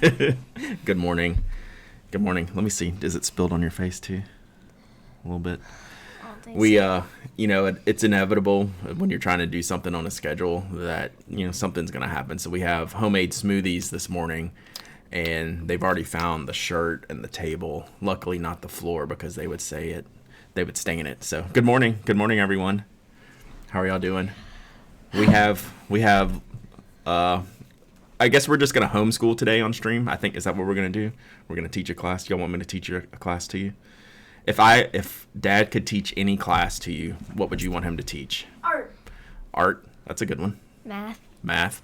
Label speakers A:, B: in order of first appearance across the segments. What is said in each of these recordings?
A: Good morning. Good morning. Let me see. Is it spilled on your face too? A little bit.
B: I don't think
A: We,
B: so.
A: it's inevitable when you're trying to do something on a schedule that, something's going to happen. So we have homemade smoothies this morning, and they've already found the shirt and the table. Luckily, not the floor because they would stain it. So good morning. Good morning, everyone. How are y'all doing? We have, I guess we're just going to homeschool today on stream. I think, is that what we're going to do? We're going to teach a class. Y'all want me to teach a class to you? If Dad could teach any class to you, what would you want him to teach?
B: Art.
A: Art. That's a good one.
B: Math.
A: Math.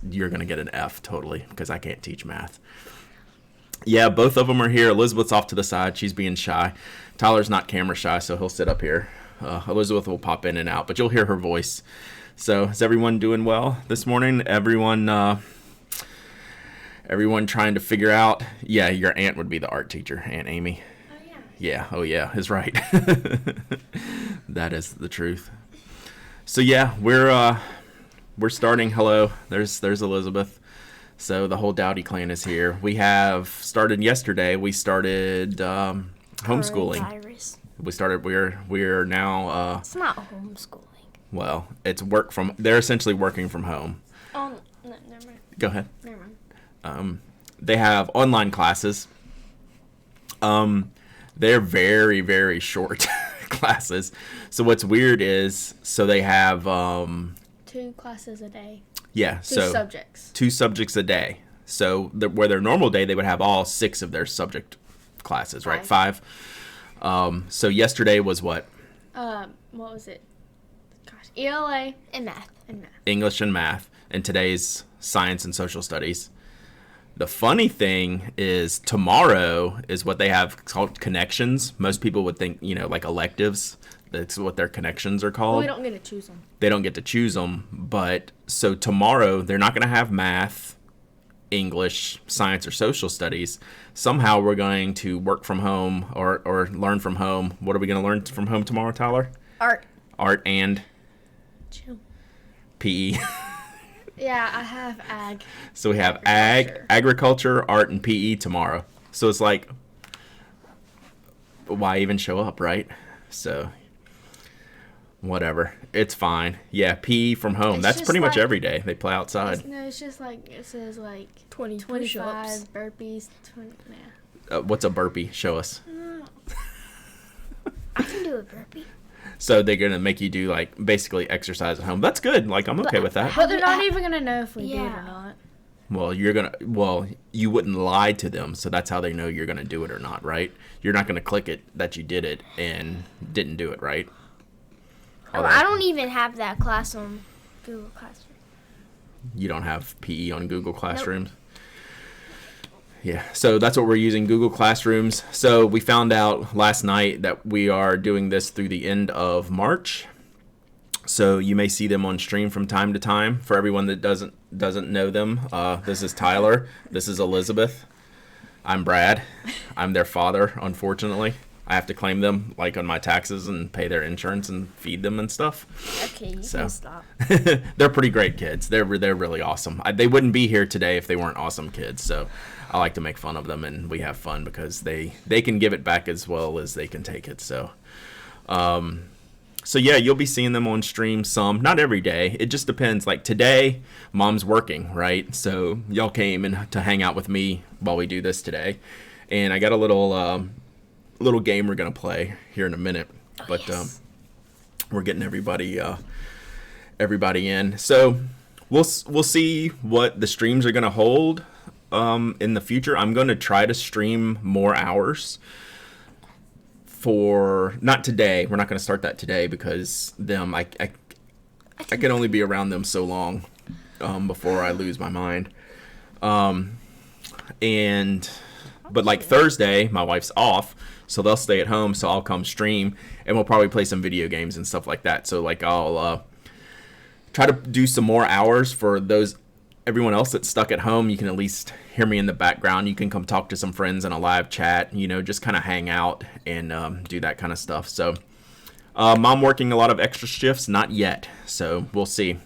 A: You're going to get an F totally because I can't teach math. Yeah, both of them are here. Elizabeth's off to the side. She's being shy. Tyler's not camera shy, so he'll sit up here. Elizabeth will pop in and out, but you'll hear her voice. So is everyone doing well this morning? Everyone trying to figure out. Yeah, your aunt would be the art teacher, Aunt Amy.
B: Oh yeah.
A: Yeah, oh yeah, is right. That is the truth. So yeah, we're starting. Hello, there's Elizabeth. So the whole Dowdy clan is here. We have started yesterday. We started homeschooling.
B: Coronavirus.
A: We're now
B: It's not homeschooling.
A: well, it's they're essentially working from home.
B: Oh, no, never mind.
A: Go ahead.
B: Never mind.
A: They have online classes. They're very, very short classes. So what's weird is, so they have,
B: 2 classes a day.
A: yeah,
B: 2
A: so
B: subjects.
A: 2 subjects a day. So where their normal day, they would have all 6 of their subject classes, right? 5. So yesterday was what?
B: What was it? Gosh, ELA and math.
A: English and math. And today's science and social studies. The funny thing is tomorrow is what they have called connections. Most people would think, like electives. That's what their connections are called.
B: Well, we don't get to choose them.
A: They don't get to choose them. But so tomorrow they're not going to have math, English, science, or social studies. Somehow we're going to work from home or learn from home. What are we going to learn from home tomorrow, Tyler?
B: Art.
A: Art and
B: Chill.
A: PE.
B: Yeah, I have ag.
A: So we have
B: Agriculture.
A: agriculture, art, and PE tomorrow. So it's like, why even show up, right? So, whatever. It's fine. Yeah, PE from home.
B: It's
A: That's
B: just
A: pretty much
B: like-
A: every day. They play outside.
B: It's just like, it says like
C: 25
B: 25 burpees. 20, nah.
A: What's a burpee? Show us.
B: No. I can do a burpee.
A: So they're going to make you do, like, basically exercise at home. That's good. Like, I'm okay with that.
B: But they're not even going to know if we do it or not.
A: Well, you wouldn't lie to them, so that's how they know you're going to do it or not, right? You're not going to click it that you did it and didn't do it, right?
C: Oh, I don't even have that class on Google Classroom.
A: You don't have PE on Google Classrooms? Nope. Yeah, so that's what we're using, Google Classrooms. So we found out last night that we are doing this through the end of March. So you may see them on stream from time to time. For everyone that doesn't know them, this is Tyler. This is Elizabeth. I'm Brad. I'm their father, unfortunately. I have to claim them, like, on my taxes and pay their insurance and feed them and stuff.
C: Okay, you
A: So.
C: can stop.
A: They're pretty great kids. They're really awesome. They wouldn't be here today if they weren't awesome kids. So I like to make fun of them, and we have fun because they can give it back as well as they can take it. So, so yeah, you'll be seeing them on stream some, not every day. It just depends. Like today, Mom's working, right? So y'all came in to hang out with me while we do this today, and I got a little game we're gonna play here in a minute. But
C: yes.
A: We're getting everybody in. So we'll see what the streams are gonna hold in the future. I'm gonna try to stream more hours. For not today, we're not going to start that today because I can only be around them so long before I lose my mind. But like Thursday, my wife's off, so they'll stay at home. So I'll come stream, and we'll probably play some video games and stuff like that. So like I'll try to do some more hours for everyone else that's stuck at home. You can at least hear me in the background. You can come talk to some friends in a live chat, just kind of hang out and do that kind of stuff. So Mom working a lot of extra shifts, not yet. So we'll see.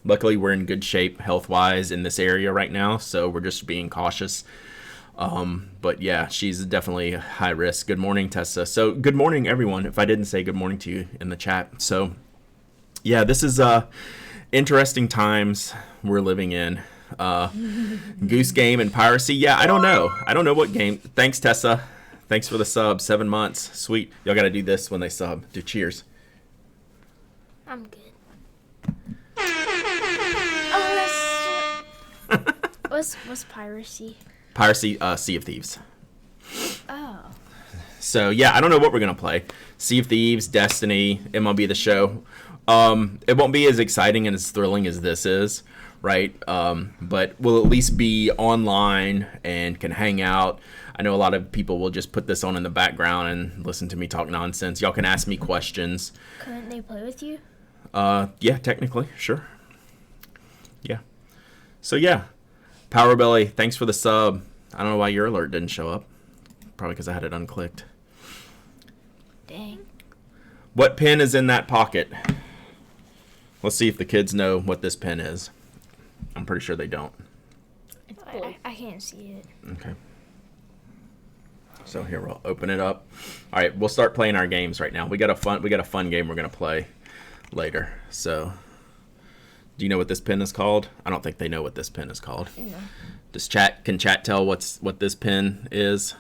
A: Luckily, we're in good shape health-wise in this area right now, so we're just being cautious. But yeah, she's definitely high risk. Good morning, Tessa. So good morning, everyone, if I didn't say good morning to you in the chat. So yeah, this is interesting times we're living in. Goose Game and piracy. Yeah, I don't know what game. Thanks, Tessa. Thanks for the sub. 7 months. Sweet. Y'all got to do this when they sub. Do cheers.
C: I'm good. Oh, what's piracy?
A: Piracy, Sea of Thieves.
C: Oh.
A: So yeah, I don't know what we're gonna play. Sea of Thieves, Destiny, MLB The Show. It won't be as exciting and as thrilling as this is, right? But we'll at least be online and can hang out. I know a lot of people will just put this on in the background and listen to me talk nonsense. Y'all can ask me questions.
C: Couldn't they play with you?
A: Yeah, technically, sure. Yeah. So yeah, Power Belly, thanks for the sub. I don't know why your alert didn't show up. Probably because I had it unclicked.
C: Dang.
A: What pen is in that pocket? Let's see if the kids know what this pen is. I'm pretty sure they don't.
B: It's blue.
C: I can't see it.
A: Okay. So here, we'll open it up. All right, we'll start playing our games right now. We got a fun game we're gonna play later. So, do you know what this pen is called? I don't think they know what this pen is called.
C: No.
A: Can chat tell what this pen is?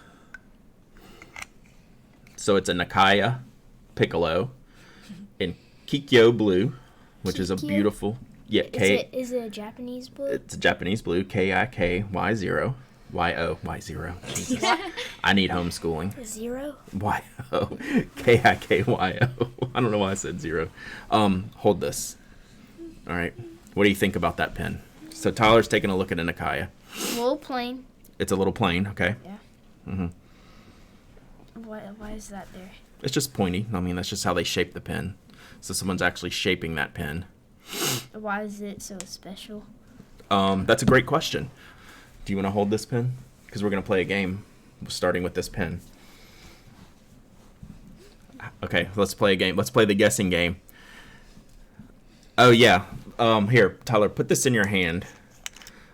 A: So it's a Nakaya Piccolo in Kikyo blue, which is a
C: Kikyo?
A: beautiful. Yeah,
C: Is it a Japanese blue?
A: It's a Japanese blue. KIKY0. YO. Jesus. I need homeschooling.
C: 0?
A: YO. KIKYO. I don't know why I said 0. Hold this. All right. What do you think about that pen? So Tyler's taking a look at a Nakaya.
C: A little plain.
A: It's a little plain, okay?
C: Yeah.
A: Mm-hmm.
C: Why is that there?
A: It's just pointy. I mean, that's just how they shape the pen. So someone's actually shaping that pen.
C: Why is it so special?
A: That's a great question. Do you want to hold this pen? Because we're going to play a game starting with this pen. Okay, let's play a game. Let's play the guessing game. Oh, yeah. Here, Tyler, put this in your hand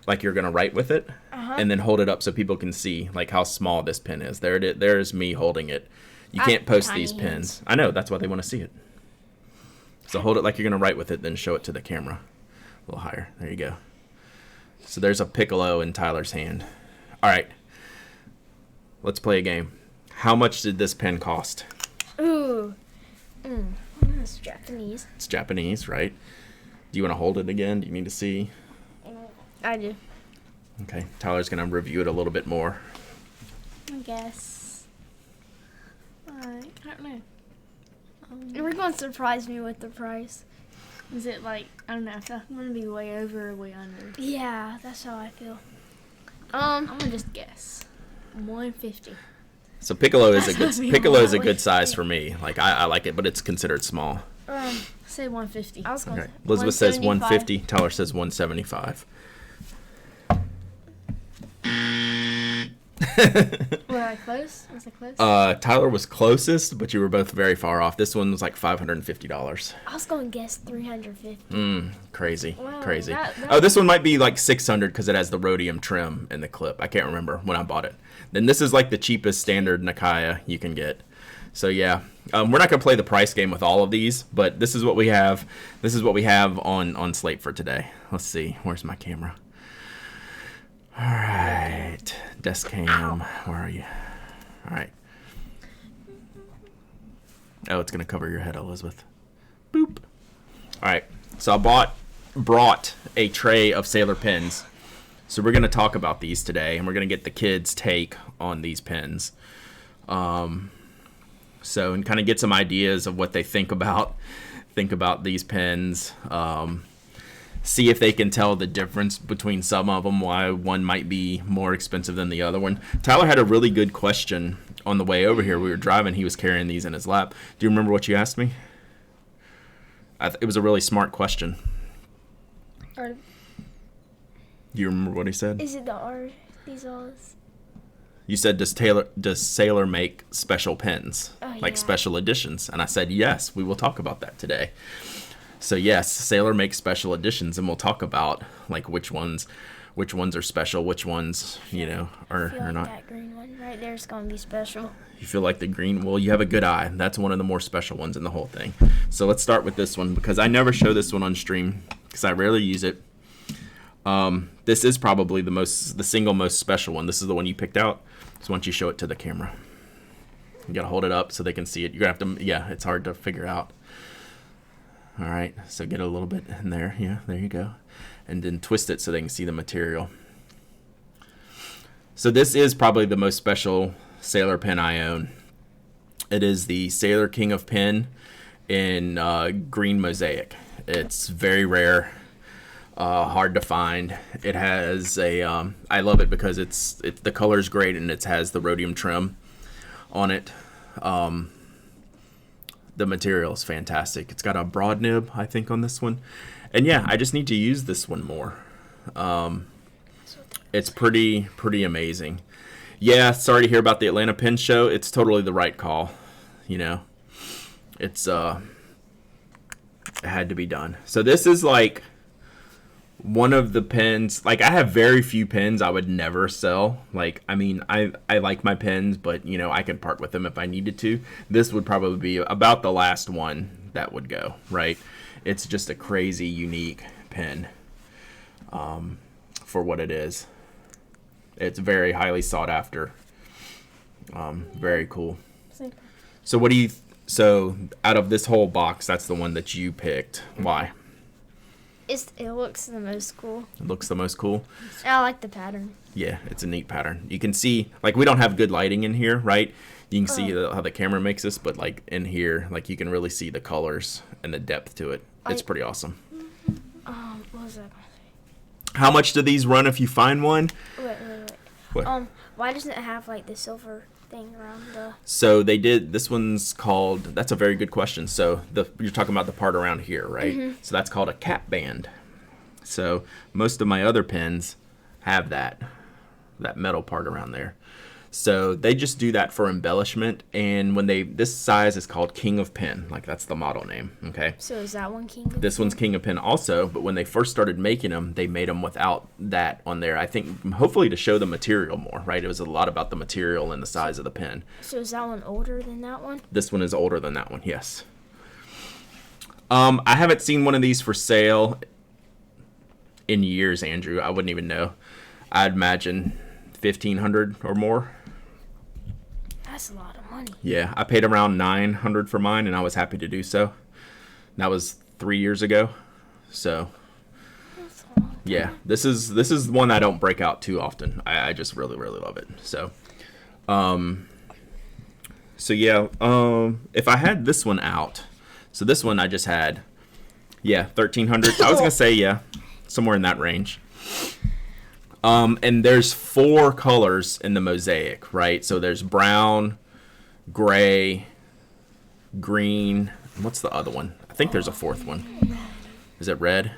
A: like you're going to write with it. And then hold it up so people can see like how small this pen is. There's me holding it. You can't post these pins. I know, that's why they want to see it. So hold it like you're going to write with it, then show it to the camera. A little higher. There you go. So there's a Piccolo in Tyler's hand. All right. Let's play a game. How much did this pen cost?
C: Ooh. It's Japanese.
A: It's Japanese, right? Do you want to hold it again? Do you need to see?
C: I do.
A: Okay. Tyler's going to review it a little bit more.
B: I guess. I don't know.
C: You're going to surprise me with the price.
B: Is it like, I don't know, I feel like I'm going to be way over or way under.
C: Yeah, that's how I feel.
B: I'm going to just guess. 150.
A: So Piccolo is a good
B: That's
A: size for me. Like I like it, but it's considered small.
B: Say 150.
C: I was going
A: Okay.
C: to
A: Elizabeth says
B: 175.
A: 150. Tyler says 175.
B: Were I close? Was I close?
A: Tyler was closest, but you were both very far off. This one was like $550.
C: I was going to guess 350.
A: Crazy,
B: Wow,
A: crazy.
B: that-
A: Oh, this one might be like 600 because it has the rhodium trim in the clip. I can't remember when I bought it. Then this is like the cheapest standard Nakaya you can get. So yeah, we're not gonna play the price game with all of these, but this is what we have. This is what we have on slate for today. Let's see. Where's my camera? All right, desk cam. Where are you? All right. Oh, it's gonna cover your head, Elizabeth. Boop. All right. So I brought a tray of Sailor pens. So we're gonna talk about these today, and we're gonna get the kids' take on these pens. So and kind of get some ideas of what they think about these pens. See if they can tell the difference between some of them, why one might be more expensive than the other one. Tyler had a really good question on the way over here. We were driving. He was carrying these in his lap. Do you remember what you asked me? It was a really smart question.
C: Or
A: Do you remember what he said?
C: is it the art? These all.
A: You said, does Sailor make special pens?
C: Oh,
A: Like
C: yeah.
A: special editions? And I said, yes, we will talk about that today. So yes, Sailor makes special editions, and we'll talk about like which ones are special, which ones are not.
C: That green one right there is gonna be special.
A: You feel like the green? Well, you have a good eye. That's one of the more special ones in the whole thing. So let's start with this one because I never show this one on stream because I rarely use it. This is probably the single most special one. This is the one you picked out. So why don't you show it to the camera? You gotta hold it up so they can see it. You're gonna have to. Yeah, it's hard to figure out. All right, so get a little bit in there. Yeah, there you go. And then twist it so they can see the material. So this is probably the most special Sailor pen I own. It is the Sailor King of Pen in green mosaic. It's very rare, hard to find. It has a, I love it because it's the color's great and it has the rhodium trim on it. The material is fantastic. It's got a broad nib, I think, on this one. And yeah, I just need to use this one more. It's pretty amazing. Yeah, sorry to hear about the Atlanta Pen Show. It's totally the right call. It's it had to be done. So this is like one of the pens. Like I have very few pens I would never sell. Like I mean, I like my pens, but I could part with them if I needed to. This would probably be about the last one that would go, right? It's just a crazy unique pen for what it is. It's very highly sought after. Very cool. So what do you? So out of this whole box, that's the one that you picked. Why?
C: It looks the most cool.
A: It looks the most cool.
C: I like the pattern.
A: Yeah, it's a neat pattern. You can see, like, we don't have good lighting in here, right? You can see how the camera makes this, but like in here, like you can really see the colors and the depth to it. It's pretty awesome.
C: What was that gonna say?
A: How much do these run if you find one?
C: Wait.
A: What?
C: Why doesn't it have like the silver thing around the?
A: So they did. This one's called. That's a very good question. So you're talking about the part around here, right? Mm-hmm. So that's called a cap band. So most of my other pens have that metal part around there. So they just do that for embellishment. And this size is called King of Pen. Like that's the model name. Okay.
C: So is that one King of Pen?
A: This one's King of Pen also. But when they first started making them, they made them without that on there. I think hopefully to show the material more, right? It was a lot about the material and the size of the pen.
C: So is that one older than that one?
A: This one is older than that one. Yes. I haven't seen one of these for sale in years, Andrew. I wouldn't even know. I'd imagine $1,500 or more.
C: That's a lot of money.
A: Yeah, I paid around $900 for mine, and I was happy to do so. That was 3 years ago. So, yeah, this is one I don't break out too often. I just really love it. So, yeah, if I had this one out, so this one I just had, yeah, $1,300. I was gonna say yeah, somewhere in that range. And there's 4 colors in the mosaic, right? So there's brown, gray, green. What's the other one? I think there's a 4th one. Is it red?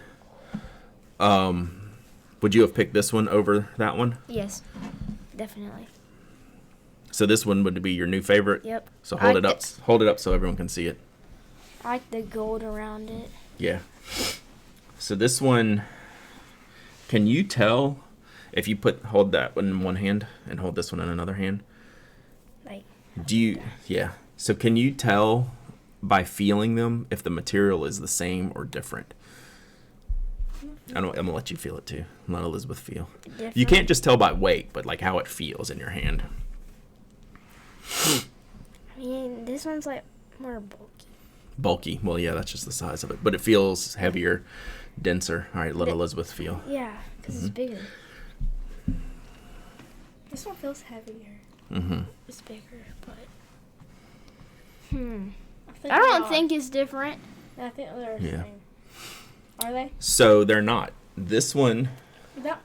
A: Would you have picked this one over that one?
C: Yes, definitely.
A: So this one would be your new favorite?
C: Yep.
A: So hold it up. Hold it up so everyone can see it.
C: I like the gold around it.
A: Yeah. So this one, can you tell if you hold that one in one hand and hold this one in another hand?
C: Like.
A: Yeah. So can you tell by feeling them if the material is the same or different? I'm gonna let you feel it too. Let Elizabeth feel. Different. You can't just tell by weight, but like how it feels in your hand.
C: I mean, this one's like more bulky.
A: Bulky. Well, yeah, that's just the size of it, but it feels heavier, denser. All right, let Elizabeth feel.
C: Yeah, because it's bigger.
B: This one feels heavier.
A: Mm-hmm.
C: It's bigger, but I don't think it's different.
B: I think they're the same. Are they?
A: So they're not. This one.
B: No.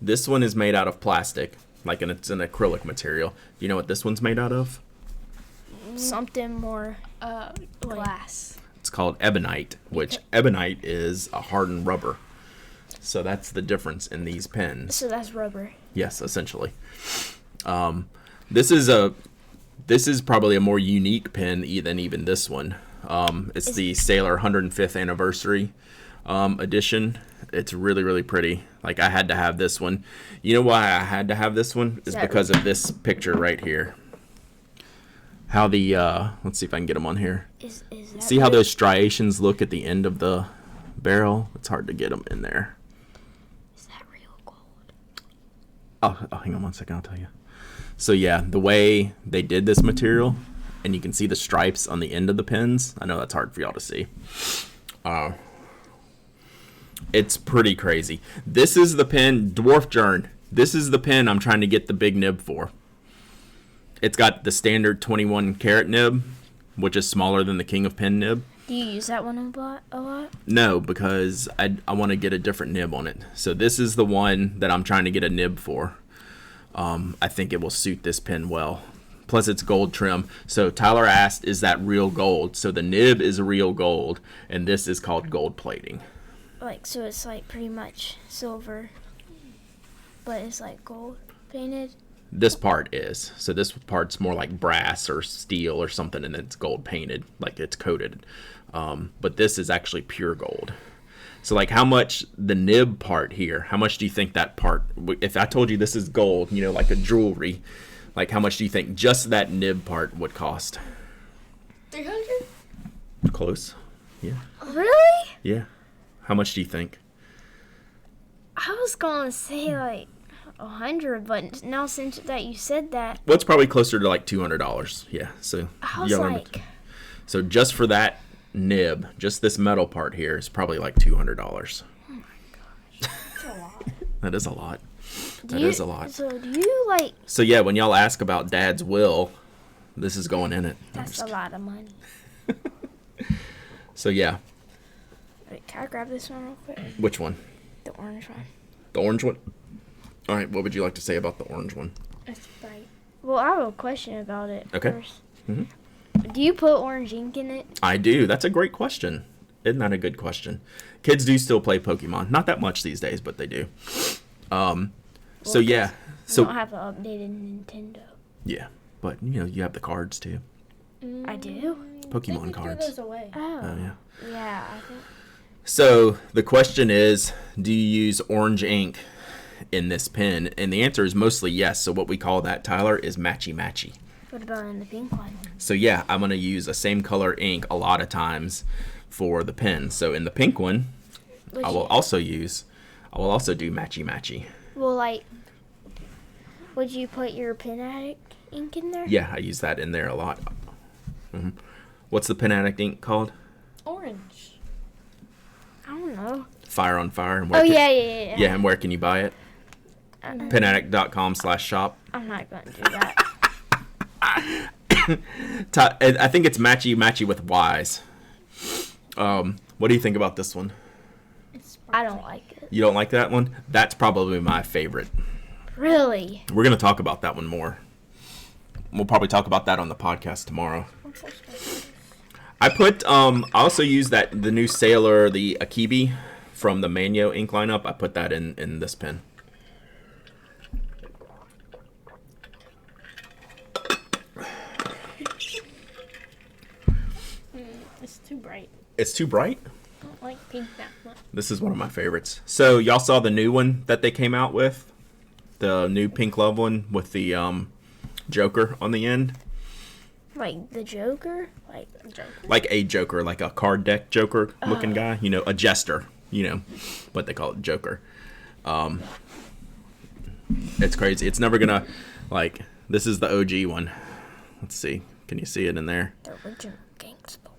A: This one is made out of plastic, like it's an acrylic material. Do you know what this one's made out of?
C: Something more
B: Glass.
A: It's called ebonite, which ebonite is a hardened rubber. So that's the difference in these pens.
C: So that's rubber.
A: Yes, essentially. This is probably a more unique pen than even this one. It's the Sailor 105th anniversary edition. It's really, really pretty. Like, I had to have this one. You know why I had to have this one? Is because of this picture right here. How the, let's see if I can get them on here.
C: Is that
A: See how those striations look at the end of the barrel? It's hard to get them in there.
C: Is that real gold?
A: Oh, hang on one second, I'll tell you. So yeah, the way they did this material, and you can see the stripes on the end of the pins. I know that's hard for y'all to see. It's pretty crazy. This is the pen, Dwarf Jern. This is the pen I'm trying to get the big nib for. It's got the standard 21 karat nib, which is smaller than the King of Pen nib.
C: Do you use that one a lot?
A: No, because I want to get a different nib on it. So this is the one that I'm trying to get a nib for. I think it will suit this pen well. Plus it's gold trim. So Tyler asked, is that real gold? So the nib is real gold, and this is called gold plating.
C: Like, so it's like pretty much silver, but it's like gold painted?
A: This part is. So this part's more like brass or steel or something, and it's gold painted, like it's coated. But this is actually pure gold. So like how much the nib part here, how much do you think that part, if I told you this is gold, you know, like a jewelry, like how much do you think just that nib part would cost?
B: 300?
A: Close. Yeah.
C: Really?
A: Yeah. How much do you think?
C: I was gonna say like 100, but now since that you said that,
A: Well, it's probably closer to like $200. Yeah. So
C: I was
A: you
C: like,
A: so just for that nib, just this metal part here is probably like $200.
C: oh my gosh, that's a lot.
A: That is a lot. That is a lot.
C: So do you like?
A: So yeah, when y'all ask about Dad's will, this is going in it.
C: That's a lot of money.
A: So yeah.
C: Wait, can I grab this one real quick?
A: Which one?
C: The orange one.
A: The orange one? All right, what would you like to say about the orange one?
B: It's bright.
C: Well, I have a question about it.
A: Okay.
C: First.
A: Mhm.
C: Do you put orange ink in it?
A: I do. That's a great question. Isn't that a good question? Kids do still play Pokemon. Not that much these days, but they do. So yeah.
C: I
A: So
C: don't have an updated Nintendo.
A: yeah, but you know, you have the cards too.
C: I do?
A: Pokemon
B: They threw
A: cards.
B: those away.
C: Oh.
A: Oh yeah.
C: Yeah, I think.
A: So the question is, do you use orange ink in this pen? And the answer is mostly yes. So what we call that, Tyler, is matchy-matchy.
C: What about in the pink one?
A: So yeah, I'm going to use a same color ink a lot of times for the pen. So in the pink one, I will also do matchy-matchy.
C: Well, like, would you put your Pen Addict ink in there?
A: Yeah, I use that in there a lot. What's the Pen Addict ink called?
B: Orange.
C: I don't know.
A: Fire on Fire. And
C: Oh,
A: can,
C: yeah.
A: Yeah, and where can you buy it? penaddict.com/shop.
C: I'm not going to do that.
A: I think it's matchy with Y's. What do you think about this one?
C: I don't like it.
A: You don't like that one? That's probably my favorite.
C: Really?
A: We're going to talk about that one more. We'll probably talk about that on the podcast tomorrow. I also use the new Sailor, the Akibi from the Manyo ink lineup. I put that in this pen.
B: It's too bright.
A: It's too bright?
B: I don't like pink that much.
A: This is one of my favorites. So y'all saw the new one that they came out with? The new Pink Love one with the Joker on the end?
C: Like the Joker? Like
B: Joker.
A: Like a Joker, like a card deck Joker looking guy. You know, a jester. You know, what they call it, Joker. It's crazy. It's never gonna, like, this is the OG one. Let's see. Can you see it in there?
C: the original gangsta one.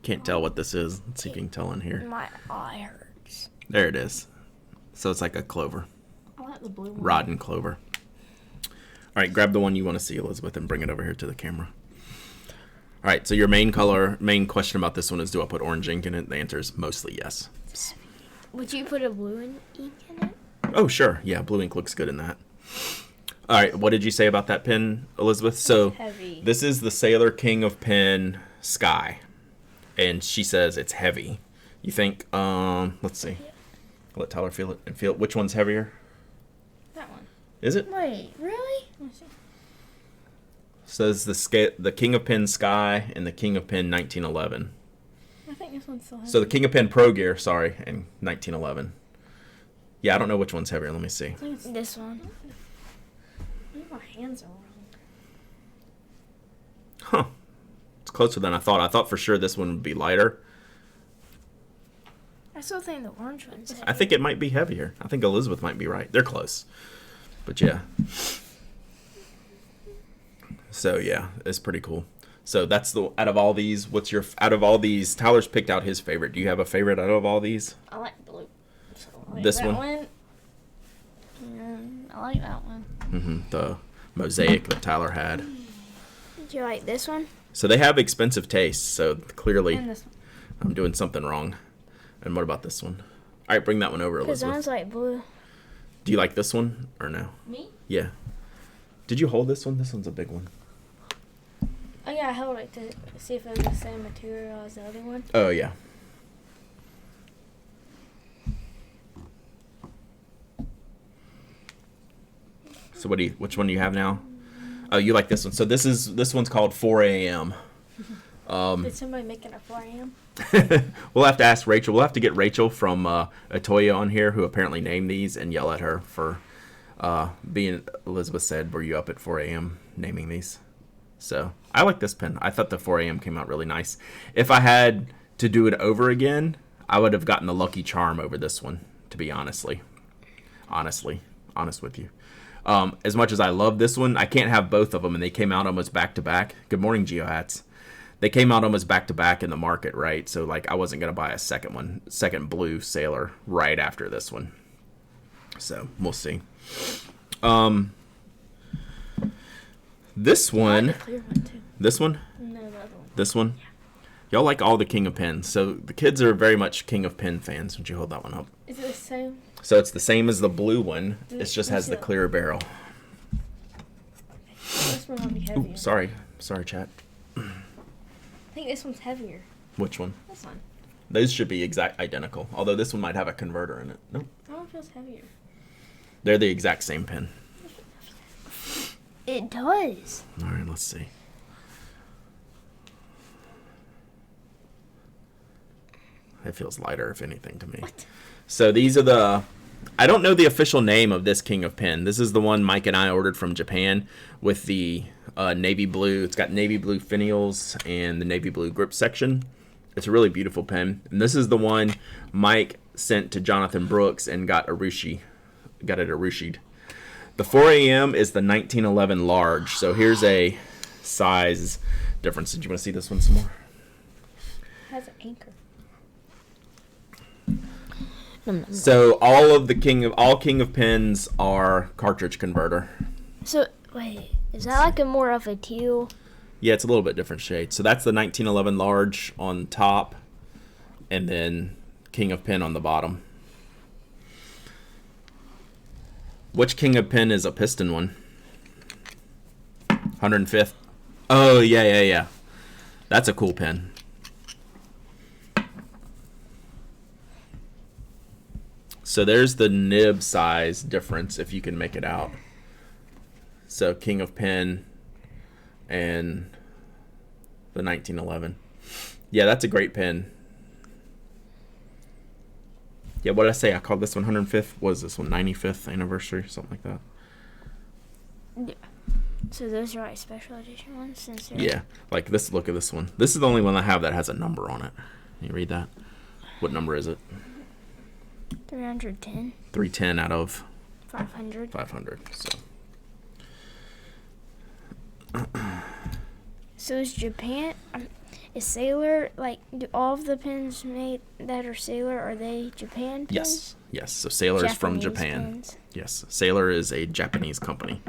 A: Can't tell what this is. Let's see if you can tell in here.
C: My eye hurts.
A: There it is. So it's like a clover.
B: I like the blue one.
A: Rotten clover. All right, grab the one you want to see, Elizabeth, and bring it over here to the camera. All right, so your main question about this one is, do I put orange ink in it? The answer is mostly yes.
C: Would you put a blue ink in it?
A: Oh, sure. Yeah, blue ink looks good in that. All right, what did you say about that pen, Elizabeth? So
B: Heavy.
A: this is the Sailor King of Pen Sky, and she says it's heavy. You think, let's see. I'll let Tyler feel it and feel it. Which one's heavier?
B: That one.
A: Is it?
C: Wait, really?
B: Let me see.
A: Says the King of Pen Sky and the King of Pen 1911.
B: I think this one's still heavy.
A: So the King of Pen Pro Gear, sorry, and 1911. Yeah, I don't know which one's heavier. Let me see.
B: I think it's
C: This one.
B: Maybe my hands are wrong.
A: Huh. It's closer than I thought. I thought for sure this one would be lighter.
C: I still think the orange one's heavy.
A: I think it might be heavier. I think Elizabeth might be right. They're close. But yeah. So yeah, it's pretty cool. So that's out of all these, Tyler's picked out his favorite. Do you have a favorite out of all these?
B: I like blue. So I like
A: This
B: that
A: one?
B: I like that one.
A: The mosaic that Tyler had.
C: Do you like this one?
A: So they have expensive tastes, so clearly
B: And this one.
A: I'm doing something wrong. And what about this one? All right, bring that one over,
C: Because
A: Elizabeth.
C: mine's like blue.
A: Do you like this one or no?
B: Me?
A: Yeah. Did you hold this one? This one's a big one.
B: Oh yeah, I held it to see if it was the same material as the other one.
A: Oh, yeah. So which one do you have now? Oh, you like this one. So this one's called 4 a.m.
B: Did somebody make it at 4 a.m.?
A: We'll have to ask Rachel. We'll have to get Rachel from Atoya on here, who apparently named these, and yell at her for being, Elizabeth said, were you up at 4 a.m. naming these? So I like this pen. I thought the 4 a.m. came out really nice. If I had to do it over again, I would have gotten the Lucky Charm over this one, to be honest with you. As much as I love this one, I can't have both of them, and they came out almost back to back. Good morning, GeoHats. They came out almost back to back in the market, right? So like I wasn't gonna buy a second blue Sailor right after this one. So we'll see. This
B: I
A: one,
B: like the clear one too.
A: this one,
B: No, the other one.
A: this one. Y'all like all the King of Pens. So the kids are very much King of Pen fans. Would you hold that one up?
B: Is it the same?
A: So it's the same as the blue one. It just has the
B: Yeah.
A: clear barrel.
B: This one will be heavier.
A: Ooh, sorry, chat.
B: I think this one's heavier.
A: Which one?
B: This one.
A: Those should be exact identical. Although this one might have a converter in it. Nope.
B: That one feels heavier.
A: They're the exact same pen.
C: It does.
A: All right, let's see. It feels lighter, if anything, to me.
B: What?
A: So these are I don't know the official name of this King of Pen. This is the one Mike and I ordered from Japan with the navy blue. It's got navy blue finials and the navy blue grip section. It's a really beautiful pen. And this is the one Mike sent to Jonathan Brooks and got it Arushi'd. The 4 a.m. is the 1911 large. So here's a size difference. Did you want to see this one some more?
B: It has an anchor.
A: So all King of Pens are cartridge converter.
C: So, wait, is that like a more of a teal?
A: Yeah, it's a little bit different shade. So that's the 1911 large on top, and then King of Pen on the bottom. Which King of Pen is a piston one? 105th. Oh, yeah. That's a cool pen. So there's the nib size difference, if you can make it out. So King of Pen and the 1911. Yeah, that's a great pen. Yeah, what did I say? I called this one 105th. What is this one? 95th anniversary, something like that.
C: Yeah. So those are like special edition ones? Since they're
A: Yeah, like this. Look at this one. This is the only one I have that has a number on it. Can you read that? What number is it?
C: 310,
A: 310 out of
C: 500.
A: 500. So
C: So is Japan, is Sailor, like, do all of the pens made that are Sailor, are they Japan pens?
A: yes. So Sailor is from
C: Japanese
A: Japan.
C: pens?
A: Yes, Sailor is a Japanese company.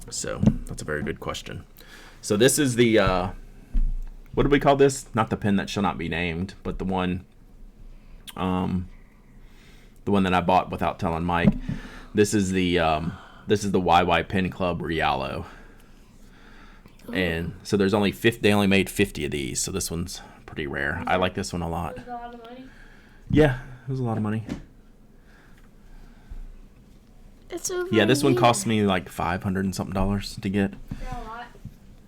A: So that's a very good question. So this is the what do we call this? Not the pen that shall not be named, but the one that I bought without telling Mike. This is the YY Pen Club Rialo. And so there's only 50, they only made 50 of these, so this one's pretty rare. I like this one a lot.
B: Is it a lot of money?
A: Yeah, it was a lot of money.
C: It's over
A: Yeah, this one
C: here.
A: cost me like $500 and something to get.
B: Yeah, a lot.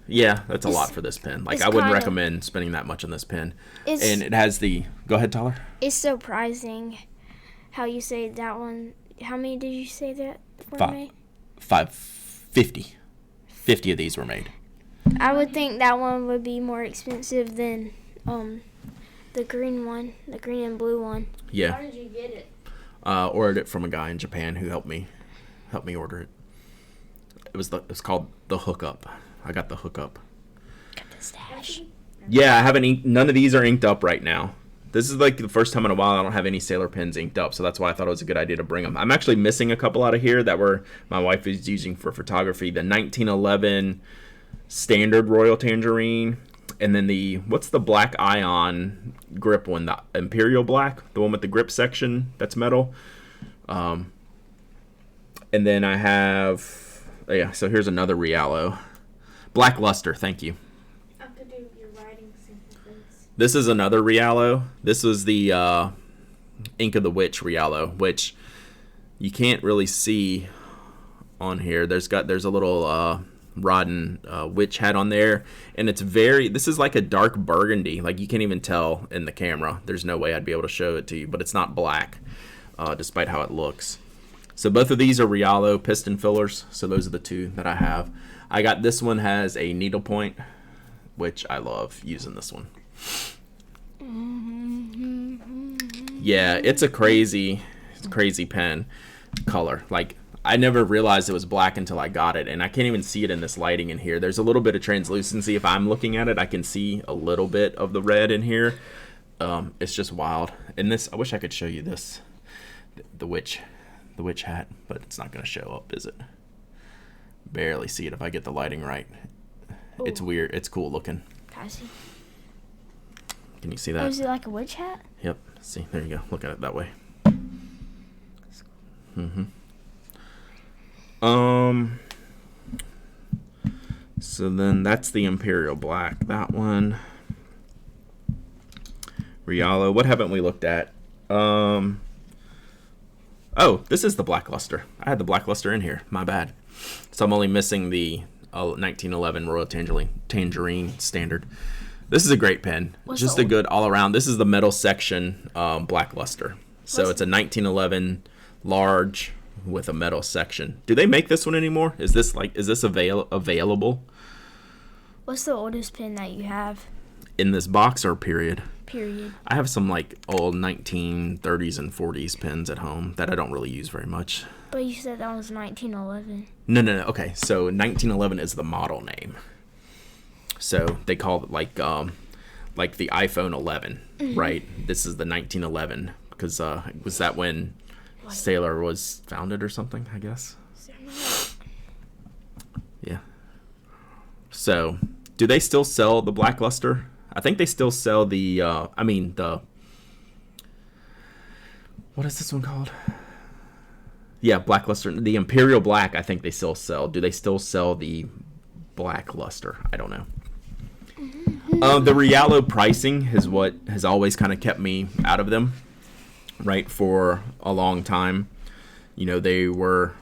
A: Yeah, that's a lot for this pen. Like,
C: it's
A: I wouldn't
C: kinda-
A: recommend spending that much on this pen.
C: It's
A: And it has the... Go ahead, Tyler.
C: it's surprising how you say that one. How many did you say that were
A: 5.
C: made?
A: 550. 50 of these were made.
C: I would think that one would be more expensive than the green one, the green and blue one.
A: Yeah.
B: How did you get it?
A: Ordered it from a guy in Japan who helped me order it. It's called the hookup. I got the hookup.
C: Got the stash.
A: Yeah, I haven't inked. None of these are inked up right now. This is like the first time in a while I don't have any Sailor pens inked up, so that's why I thought it was a good idea to bring them. I'm actually missing a couple out of here that were my wife is using for photography. The 1911 standard Royal Tangerine, and then what's the black ion grip one? The Imperial Black, the one with the grip section that's metal. And then I have, so here's another Riallo. Black Luster, thank you.
B: I could do your writing sample, please.
A: This is another Riallo. This was the Ink of the Witch Riallo, which you can't really see on here. There's a little Rodden witch hat on there, and this is like a dark burgundy. Like, you can't even tell in the camera. There's no way I'd be able to show it to you, but it's not black, despite how it looks. So both of these are Riallo piston fillers. So those are the two that I have. I got this one has a needlepoint, which I love using this one. Yeah, it's a crazy pen color. Like, I never realized it was black until I got it, and I can't even see it in this lighting in here. There's a little bit of translucency. If I'm looking at it, I can see a little bit of the red in here. It's just wild. And this, I wish I could show you this, the witch hat, but it's not going to show up, is it? Barely see it if I get the lighting right.
C: Ooh.
A: It's weird. It's cool looking.
C: Can I see?
A: Can you see
C: Oh,
A: that?
C: is it like a witch hat?
A: Yep. See, there you go. Look at it that way. So then that's the Imperial Black. That one. Riallo. What haven't we looked at? Oh, this is the Black Luster. I had the Black Luster in here. My bad. So I'm only missing the 1911 Royal Tangerine Standard. This is a great pen. Just a good all around. This is the metal section Black Luster. So it's a 1911 large with a metal section. Do they make this one anymore? Is this available?
C: What's the oldest pen that you have?
A: In this box or period?
C: Period.
A: I have some like old 1930s and 40s pens at home that I don't really use very much.
C: But you said that was 1911.
A: No. Okay, so 1911 is the model name. So they call it like the iPhone 11, right? This is the 1911 because was that when Sailor was founded or something? I guess. Yeah. So, do they still sell the Black Luster? I think they still sell the. What is this one called? Yeah, Black Luster. The Imperial Black. I think they still sell. Do they still sell the Black Luster? I don't know. The Riallo pricing is what has always kind of kept me out of them, right, for a long time. You know, they were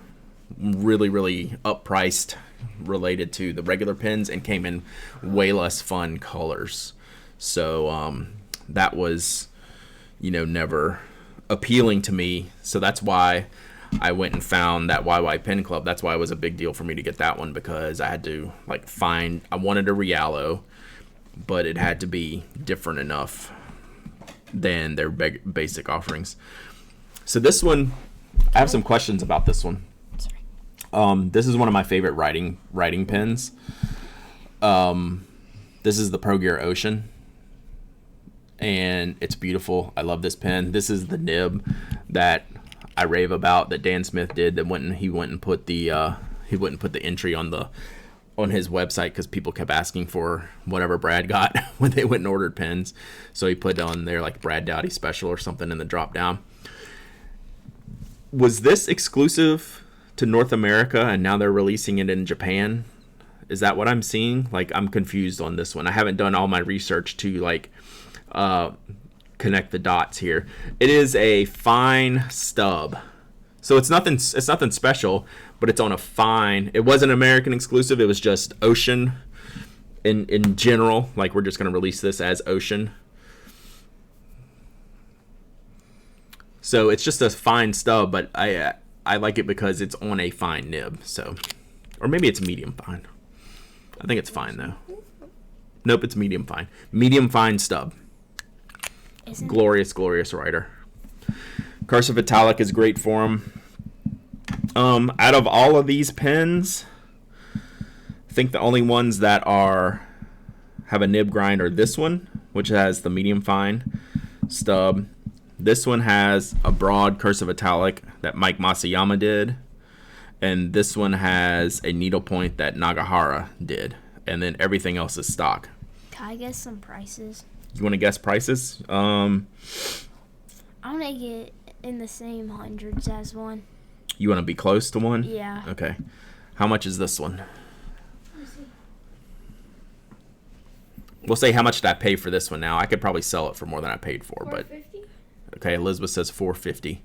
A: really, really uppriced related to the regular pens and came in way less fun colors. So that was, never appealing to me. So that's why I went and found that YY Pen Club. That's why it was a big deal for me to get that one, because I had to I wanted a Riallo, but it had to be different enough than their basic offerings. So this one, I have some questions about this one.
C: Sorry.
A: This is one of my favorite writing pens. This is the Pro Gear Ocean, and it's beautiful. I love this pen. This is the nib that I rave about that Dan Smith did. That he went and put the entry on his website because people kept asking for whatever Brad got when they went and ordered pens. So he put on there like Brad Dowdy special or something in the drop down. Was this exclusive to North America and now they're releasing it in Japan? Is that what I'm seeing? Like, I'm confused on this one. I haven't done all my research to connect the dots here. It is a fine stub. So it's nothing special, but it's on a fine. It wasn't American exclusive. It was just Ocean in general, like we're just going to release this as Ocean. So it's just a fine stub, but I like it because it's on a fine nib. So, or maybe it's medium fine. I think it's fine though. Nope, it's medium fine. Medium fine stub. Glorious writer. Cursive Italic is great for him. Out of all of these pens, I think the only ones that have a nib grind are this one, which has the medium fine stub. This one has a broad cursive italic that Mike Masayama did, and this one has a needlepoint that Nagahara did, and then everything else is stock.
C: Can I guess some prices?
A: You want to guess prices?
C: I want to get in the same hundreds as one.
A: You want to be close to one?
C: Yeah.
A: Okay. How much is this one? We'll say how much did I pay for this one now. I could probably sell it for more than I paid for, but okay, Elizabeth says $450.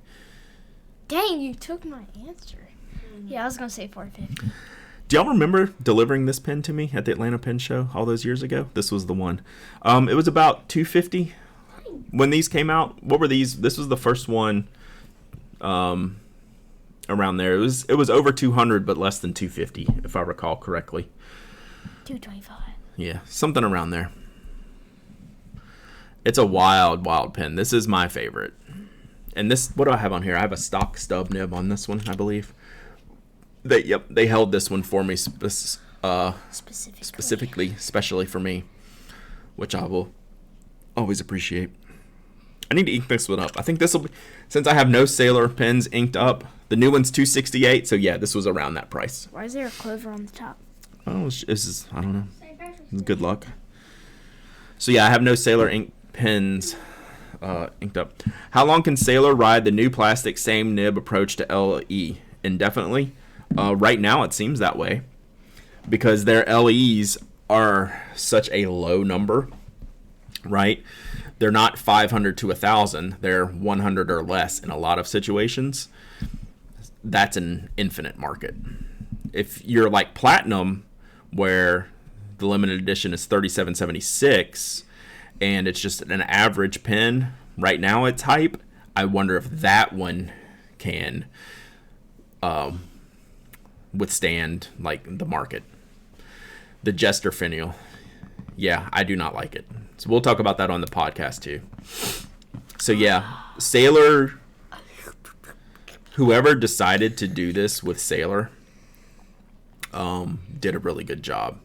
C: Dang, you took my answer. Yeah, I was going to say $450.
A: Do y'all remember delivering this pen to me at the Atlanta Pen Show all those years ago? This was the one. It was about $250 when these came out. What were these? This was the first one around there. It was over $200 but less than $250 if I recall correctly.
C: $225.
A: Yeah, something around there. It's a wild pen. This is my favorite. And this, what do I have on here? I have a stock stub nib on this one, I believe. They held this one for me specifically, especially for me, which I will always appreciate. I need to ink this one up. I think this will be, since I have no Sailor pens inked up, the new one's $268, so yeah, this was around that price.
C: Why is there a clover on the top?
A: Oh, this is, I don't know. Good luck. So yeah, I have no Sailor ink pens inked up. How long can Sailor ride the new plastic same nib approach to LE? Indefinitely. Right now it seems that way because their LEs are such a low number, right? They're not 500 to 1,000. They're 100 or less in a lot of situations. That's an infinite market. If you're like Platinum, where the limited edition is 3776 and it's just an average pen, right now it's hype. I wonder if that one can withstand like the market. The Jester Finial, yeah, I do not like it. So we'll talk about that on the podcast too. So yeah, Sailor, whoever decided to do this with Sailor did a really good job.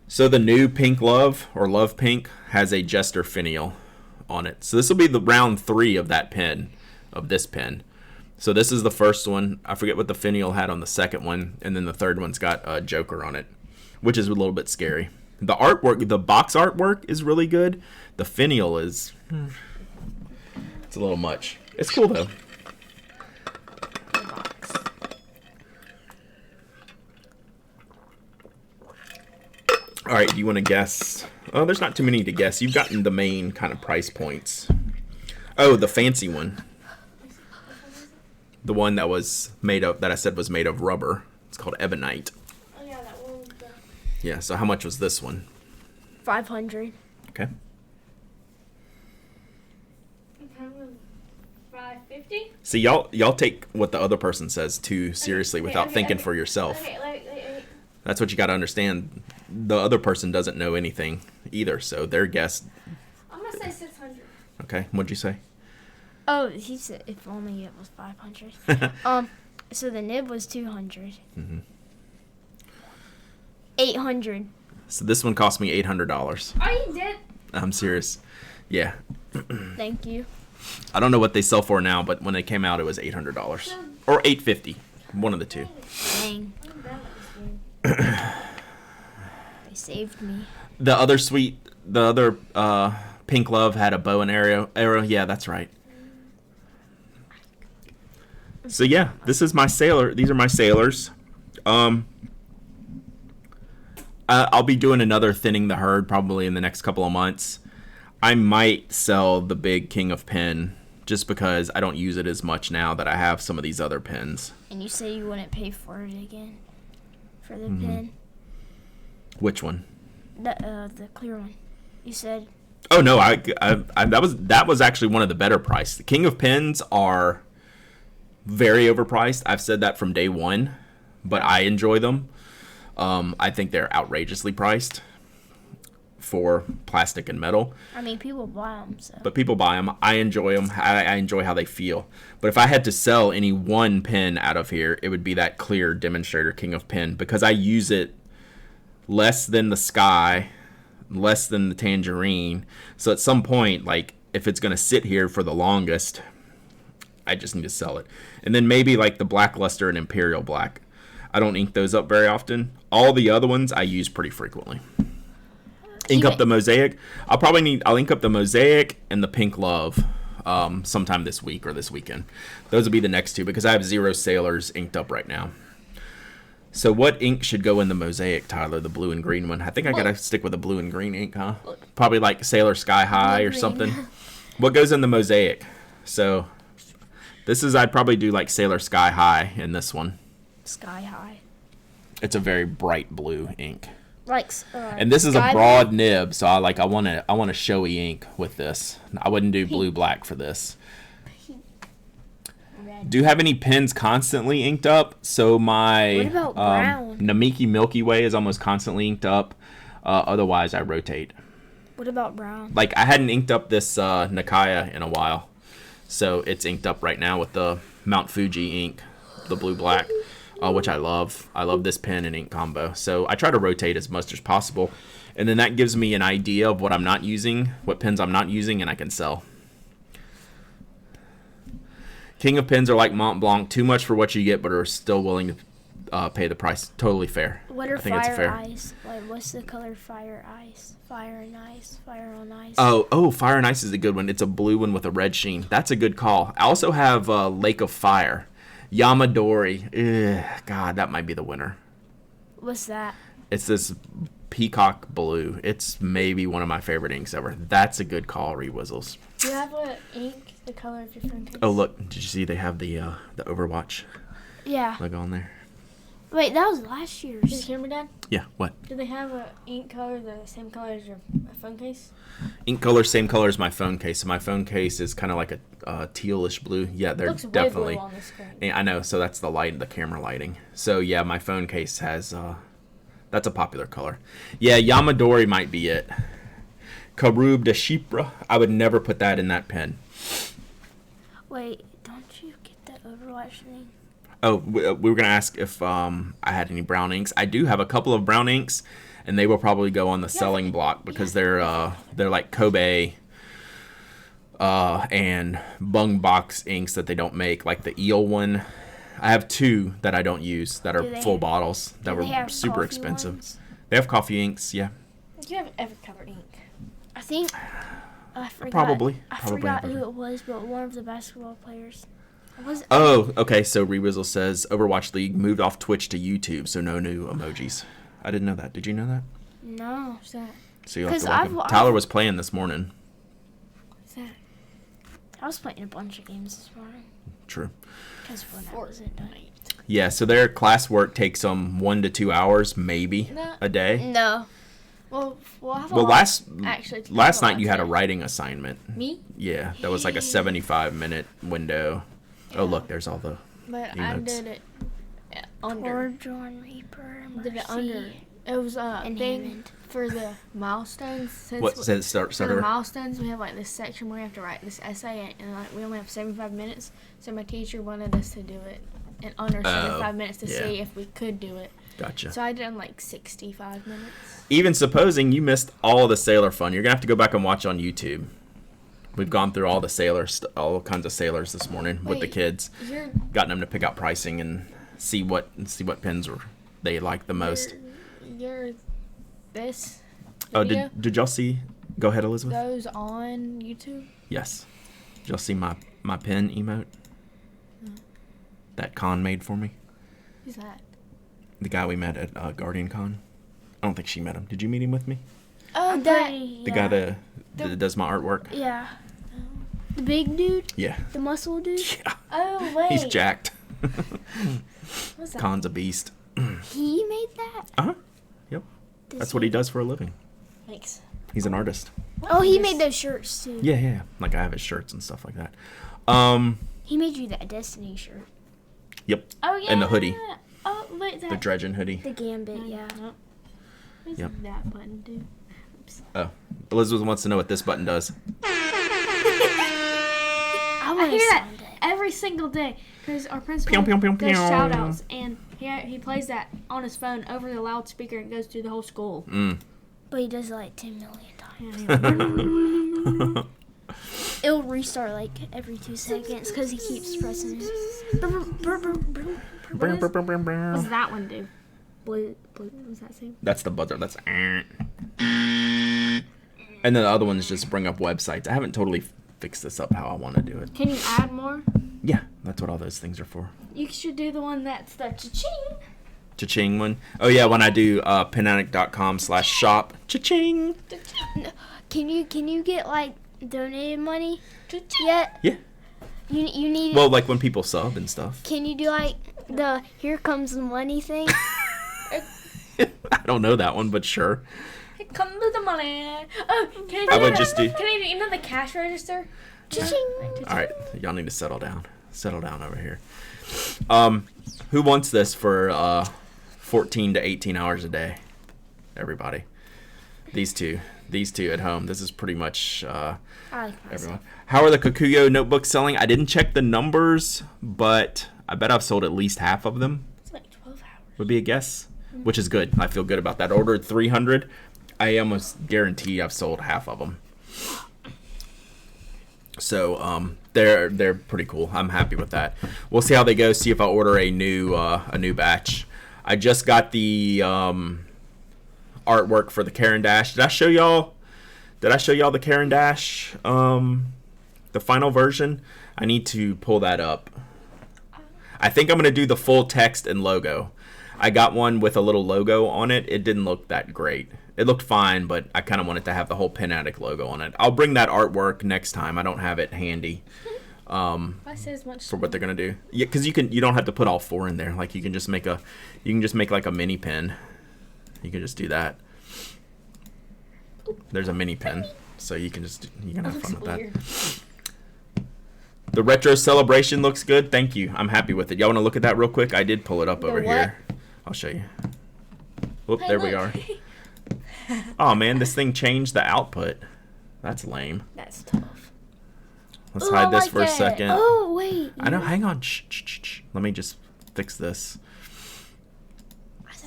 A: So the new Pink Love or Love Pink has a Jester Finial on it. So this will be the round 3 of that pen, of this pen. So this is the first one. I forget what the Finial had on the second one, and then the third one's got a Joker on it, which is a little bit scary. The artwork, the box artwork is really good. The Finial is, it's a little much. It's cool though. All right, do you want to guess? Oh, there's not too many to guess. You've gotten the main kind of price points. Oh, the fancy one. The one that was made of, that I said was made of rubber. It's called Ebonite.
B: Oh yeah, that one.
A: Yeah, so how much was this one?
C: $500.
A: Okay.
B: $550.
A: See, y'all take what the other person says too seriously without thinking for yourself.
B: Okay.
A: That's what you got to understand. The other person doesn't know anything either, so their guess.
B: I'm gonna say 600.
A: Okay, what'd you say?
C: Oh, he said if only it was 500. So the nib was 200.
A: Mm-hmm.
C: 800.
A: So this one cost me $800.
B: Are you dead?
A: I'm serious. Yeah.
C: Thank you.
A: I don't know what they sell for now, but when they came out, it was $800 or $850. One of the two.
C: Dang.
B: I'm done with this game.
C: They saved me.
A: The other Pink Love had a bow and arrow. Yeah, that's right. So yeah, this is my Sailor. These are my Sailors. I'll be doing another thinning the herd probably in the next couple of months. I might sell the big King of Pen just because I don't use it as much now that I have some of these other pens.
C: And you say you wouldn't pay for it again? For the pen?
A: Which one?
C: The clear one. You said.
A: Oh no, I that was actually one of the better priced. The King of Pens are very overpriced. I've said that from day one, but I enjoy them. I think they're outrageously priced for plastic and metal.
C: I mean, people buy them, so.
A: But people buy them. I enjoy them. I enjoy how they feel. But if I had to sell any one pen out of here, it would be that clear Demonstrator King of Pen, because I use it less than the Sky, less than the Tangerine. So at some point, like, if it's going to sit here for the longest, I just need to sell it. And then maybe like the Black Luster and Imperial Black. I don't ink those up very often. All the other ones I use pretty frequently. Ink up the Mosaic. I'll ink up the Mosaic and the Pink Love sometime this week or this weekend. Those will be the next two, because I have 0 Sailors inked up right now. So what ink should go in the Mosaic, Tyler? The blue and green one. I think I gotta stick with the blue and green ink, huh? Probably like Sailor Sky High or something. What goes in the Mosaic? So I'd probably do like Sailor Sky High in this one.
C: Sky High.
A: It's a very bright blue ink.
C: Like,
A: and this is a broad nib, so I want a showy ink with this. I wouldn't do blue black for this. Do you have any pens constantly inked up? So my
C: What about brown?
A: Namiki Milky Way is almost constantly inked up. Otherwise, I rotate.
C: What about brown?
A: Like, I hadn't inked up this Nakaya in a while, so it's inked up right now with the Mount Fuji ink, the blue black. Which I love. I love this pen and ink combo. So I try to rotate as much as possible. And then that gives me an idea of what I'm not using, what pens I'm not using, and I can sell. King of Pens are like Mont Blanc, too much for what you get, but are still willing to pay the price. Totally fair.
C: What are
A: I think it's
C: fire
A: fair.
C: eyes? Like, what's the color fire eyes? Fire and ice. Fire on ice.
A: Oh, Fire and Ice is a good one. It's a blue one with a red sheen. That's a good call. I also have Lake of Fire. Yamadori. God, that might be the winner.
C: What's that?
A: It's this peacock blue. It's maybe one of my favorite inks ever. That's a good call, Rewizzles.
B: Do you have a ink the color of your phone case?
A: Oh, look. Did you see they have the Overwatch
C: Yeah.
A: logo on there?
C: Wait, that was last
B: Is your
C: year's.
B: camera dad?
A: Yeah, what?
B: Do they have a ink color the same color as your phone case?
A: Ink color, same color as my phone case. So my phone case is kind of like a tealish blue. Yeah, they're
B: Looks way
A: definitely.
B: blue on the screen.
A: I know, so that's the camera lighting. So yeah, my phone case has that's a popular color. Yeah, Yamadori might be it. Karub de Chypre. I would never put that in that pen.
C: Wait, don't you get that Overwatch thing?
A: Oh, we were gonna ask if I had any brown inks. I do have a couple of brown inks, and they will probably go on the selling block because they're like Kobe and Bung Box inks that they don't make, like the Eel one. I have 2 that I don't use that are full bottles that were super expensive.
C: Ones?
A: They have coffee inks, yeah.
B: Do you have ever covered ink?
C: I think. I forgot.
A: Probably
C: forgot
A: have
C: who
A: ever.
C: it was, but one of the basketball players. Was it?
A: Oh, okay. So Rewizzle says Overwatch League moved off Twitch to YouTube, so no new emojis. I didn't know that. Did you know that?
C: No.
B: What's that?
A: So you'll have to
C: 'Cause
A: welcome. Tyler was playing this morning.
B: What's that?
C: I was playing a bunch of games this morning.
A: True.
C: Because when I wasn't done.
A: Yeah, so their classwork takes them 1 to 2 hours, maybe a day.
C: No.
B: Well, I have a
A: Well,
B: lot- actually,
A: last night you had a writing assignment.
B: Me?
A: Yeah, that was like a 75-minute window. Oh, look, there's all the
B: But I
A: emotes.
B: did it under.
C: Poor John Reaper.
B: I did it under.
C: Mercy,
B: It was a
C: and
B: thing
C: Hammond.
B: for the milestones. Since
A: What says start
B: for the
A: over?
B: milestones, we have like this section where we have to write this essay, and like we only have 75 minutes. So my teacher wanted us to do it in under 75 minutes to
A: yeah.
B: see if we could do it.
A: Gotcha.
B: So I did it in like 65 minutes.
A: Even supposing you missed all the sailor fun, you're gonna have to go back and watch on YouTube. We've gone through all the sailors, all kinds of sailors this morning with the
B: Wait,
A: kids,
B: You're
A: gotten them to pick out pricing and see what pens they like the most.
B: You're this.
A: Oh,
B: video
A: did y'all see? Go ahead, Elizabeth.
B: goes on YouTube.
A: Yes. Did y'all see my pen emote that Con made for me?
B: Who's that?
A: The guy we met at Guardian Con. I don't think she met him. Did you meet him with me?
B: Oh,
C: I'm
B: that.
C: pretty,
A: The
C: yeah.
A: guy that does my artwork.
C: Yeah. The big dude?
A: Yeah.
C: The muscle dude?
A: Yeah.
B: Oh wait.
A: He's jacked.
B: What's that?
A: Con's a beast.
C: He made that?
A: Uh huh. Yep. That's what he does for a living.
B: Makes.
A: He's an artist.
C: Oh, he made those shirts too.
A: Yeah. Like I have his shirts and stuff like that.
C: He made you that Destiny shirt.
A: Yep.
B: Oh yeah.
A: And the hoodie.
B: Oh wait, that.
A: The Dredgen hoodie.
C: The Gambit, yeah.
B: What does
A: Yep.
B: that button do? Oops.
A: Oh, Elizabeth wants to know what this button does.
B: I hear that every single day because our principal
A: Pew, pew, pew,
B: does
A: pew.
B: shout outs and he plays that on his phone over the loudspeaker and goes through the whole school.
C: But he does it like 10 million times.
B: Yeah.
C: It'll restart like every 2 seconds because he keeps pressing it.
B: What does that one do? Blue, what does that say?
A: That's the buzzer. That's. And then the other ones just bring up websites. I haven't totally fixed this up how I want to do it.
B: Can you add more?
A: Yeah, that's what all those things are for.
B: You should do the one that's the cha-ching.
A: Cha-ching one. Oh yeah, when I do penaddict.com/shop. Cha-ching.
C: Can you get like donated money yet?
A: Yeah.
C: You need.
A: Well, like when people sub and stuff.
C: Can you do like the here comes the money thing?
A: I don't know that one, but sure.
B: Here comes the money. Oh, can
A: I would just do.
B: Can I do, you know the cash register?
C: Cha-ching.
A: All right, y'all need to settle down. Settle down over here. Who wants this for 14 to 18 hours a day? Everybody. These two at home. This is pretty much
C: I like
A: everyone. How are the Kikuyo notebooks selling? I didn't check the numbers, but I bet I've sold at least half of them.
B: It's like 12 hours.
A: Would be a guess, which is good. I feel good about that. I ordered 300. I almost guarantee I've sold half of them. So they're pretty cool. I'm happy with that. We'll see how they go. See if I order a new batch. I just got the artwork for the Karen Dash. Did I show y'all the Karen Dash? The final version? I need to pull that up. I think I'm gonna do the full text and logo. I got one with a little logo on it. It didn't look that great. It looked fine, but I kind of wanted to have the whole Pen Addict logo on it. I'll bring that artwork next time. I don't have it handy
B: I say as much
A: for what they're gonna do. Yeah, because you don't have to put all 4 in there. Like you can just make like a mini pen. You can just do that. There's a mini pen, so you can have fun with that. The retro celebration looks good. Thank you. I'm happy with it. Y'all want to look at that real quick? I did pull it up over here. I'll show you. Whoop, there we are. Oh man, this thing changed the output. That's lame.
B: That's tough.
A: Let's hide this for a second.
C: Oh wait.
A: I know. Hang on. Shh. Let me just fix this.
C: Is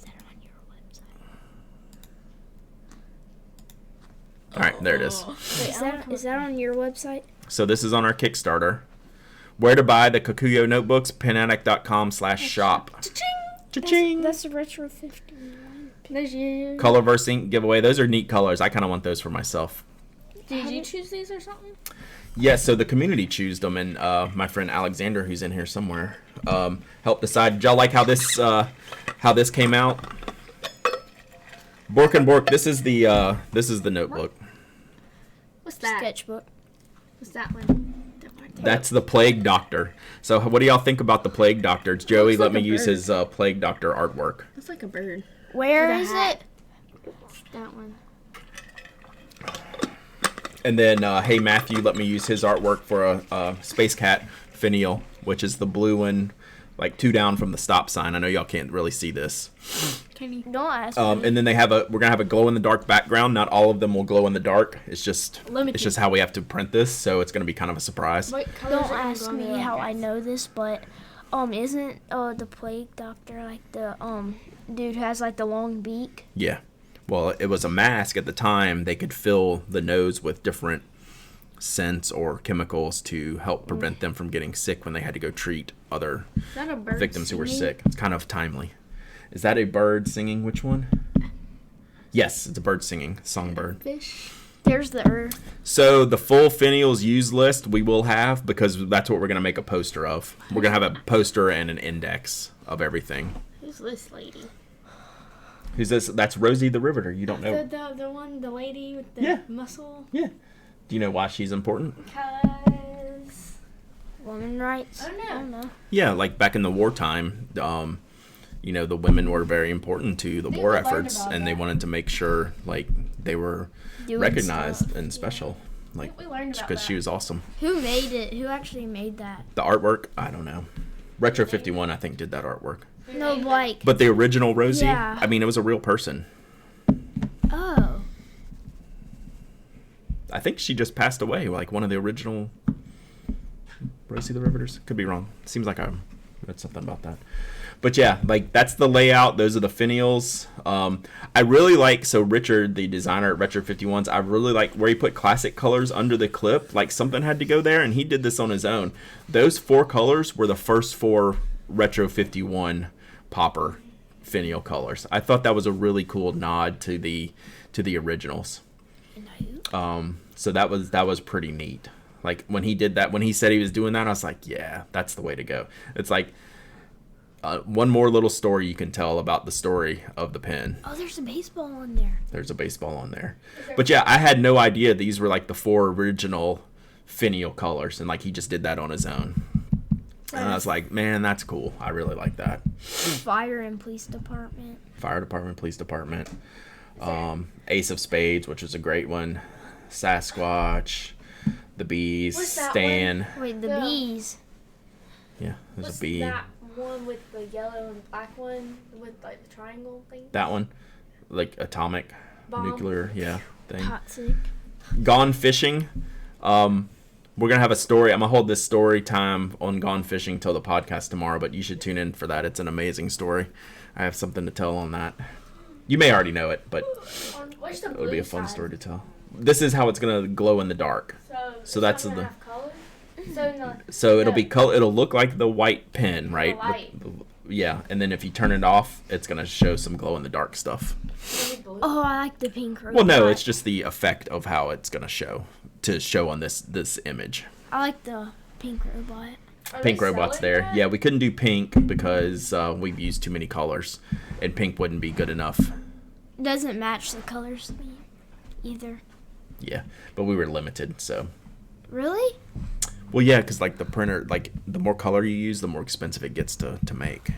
C: that on your website?
A: All right, there it is.
C: Wait, is that on your website?
A: So this is on our Kickstarter. Where to buy the Kikuyo notebooks? penaddict.com/shop. Cha-ching!
C: That's a retro 51.
B: There's you.
A: Colorverse ink giveaway. Those are neat colors. I kind of want those for myself.
B: Did you choose these or something?
A: Yeah, so the community chose them, and my friend Alexander, who's in here somewhere, helped decide. Did y'all like how this came out? Bork and Bork. This is the notebook.
B: What's that?
C: Sketchbook.
B: What's that one?
A: That's the Plague Doctor. So what do y'all think about the Plague Doctor? Joey,
B: Looks
A: let
B: like
A: me
B: a
A: use
B: bird.
A: his Plague Doctor artwork.
B: Looks like a bird.
C: Where
B: With a
C: is
B: hat.
C: it?
B: That one.
A: And then, hey Matthew, let me use his artwork for a Space Cat finial, which is the blue one, like 2 down from the stop sign. I know y'all can't really see this.
B: Can you?
C: Don't ask.
A: And then we're gonna have a glow in the dark background. Not all of them will glow in the dark. It's just
B: Limited.
A: how we have to print this, so it's gonna be kind of a surprise.
B: What colors
C: Don't
B: are gonna
C: ask
B: go on
C: me
B: the
C: how I
B: guys?
C: know this, but isn't the Plague Doctor like the dude who has like the long beak?
A: Yeah. Well, it was a mask at the time. They could fill the nose with different scents or chemicals to help prevent them from getting sick when they had to go treat other
B: Is that a bird
A: victims who were
B: singing?
A: sick. It's kind of timely. Is that a bird singing? Which one? Yes, it's a bird singing. Songbird.
B: Fish.
C: There's the Earth.
A: So the full finials used list we will have, because that's what we're going to make a poster of. We're going to have a poster and an index of everything.
B: Who's this lady?
A: Who's this? That's Rosie the Riveter. You don't know?
B: The one, the lady with the
A: Yeah.
B: muscle.
A: Yeah. Do you know why she's important?
B: Because.
C: Woman rights.
B: I don't know.
C: I don't know.
A: Yeah, like back in the wartime, the women were very important to the
B: think
A: war
B: we learned
A: efforts,
B: about
A: and they
B: that.
A: wanted to make sure, like, they were
C: Doing
A: recognized
C: stuff.
A: and special, like
B: We learned about
A: because
B: that.
A: she was awesome.
C: Who made it? Who actually made that?
A: The artwork, I don't know. Retro 51, I think, did that artwork.
C: No, like.
A: But the original Rosie,
C: Yeah.
A: I mean, it was a real person.
C: Oh.
A: I think she just passed away, like one of the original Rosie the Riveters. Could be wrong. Seems like I read something about that. But yeah, like that's the layout. Those are the finials. I really like, so Richard, the designer at Retro 51s, I really like where he put classic colors under the clip. Like something had to go there, and he did this on his own. Those 4 colors were the first 4 Retro 51 popper finial colors. I thought that was a really cool nod to the originals. So that was pretty neat. Like when he did that, when he said he was doing that, I was like, yeah, that's the way to go. It's like one more little story you can tell about the story of the pen.
C: Oh, there's a baseball on there.
A: There's a baseball on there. But yeah, I had no idea these were like the 4 original finial colors, and like he just did that on his own. And I was like, man, that's cool. I really like that.
C: Fire and police department.
A: Fire department, police department. Ace of Spades, which was a great one. Sasquatch, the bees,
B: What's that
A: Stan.
C: Wait, the
B: Yeah.
C: bees.
A: Yeah, there's
B: What's
A: a bee.
B: that one with the yellow and black one with like the triangle thing?
A: That one, like atomic,
B: Bomb.
A: nuclear, yeah, thing.
C: Toxic.
A: Gone fishing. We're gonna have a story. I'm gonna hold this story time on Gone Fishing till the podcast tomorrow, but you should tune in for that. It's an amazing story. I have something to tell on that. You may already know it, but
B: What's the
A: it would be
B: blue
A: a fun
B: side?
A: story to tell. This is how it's gonna glow in the dark.
B: So
A: that's
B: it's not
A: the-
B: gonna have color? So no.
A: So it'll
B: No.
A: be it'll look like the white pen, right?
B: light.
A: Yeah, and then if you turn it off, it's gonna show some glow in the dark stuff.
B: Maybe blue.
C: Oh, I like the pink robot.
A: Well, no, it's just the effect of how it's gonna show on this image.
C: I like the pink robot.
B: Are
A: Pink
B: they
A: robot's
B: selling
A: there.
B: that?
A: Yeah, we couldn't do pink because we've used too many colors, and pink wouldn't be good enough.
C: It doesn't match the colors either.
A: Yeah, but we were limited, so.
C: Really?
A: Well, yeah, because like the printer, like the more color you use, the more expensive it gets to make.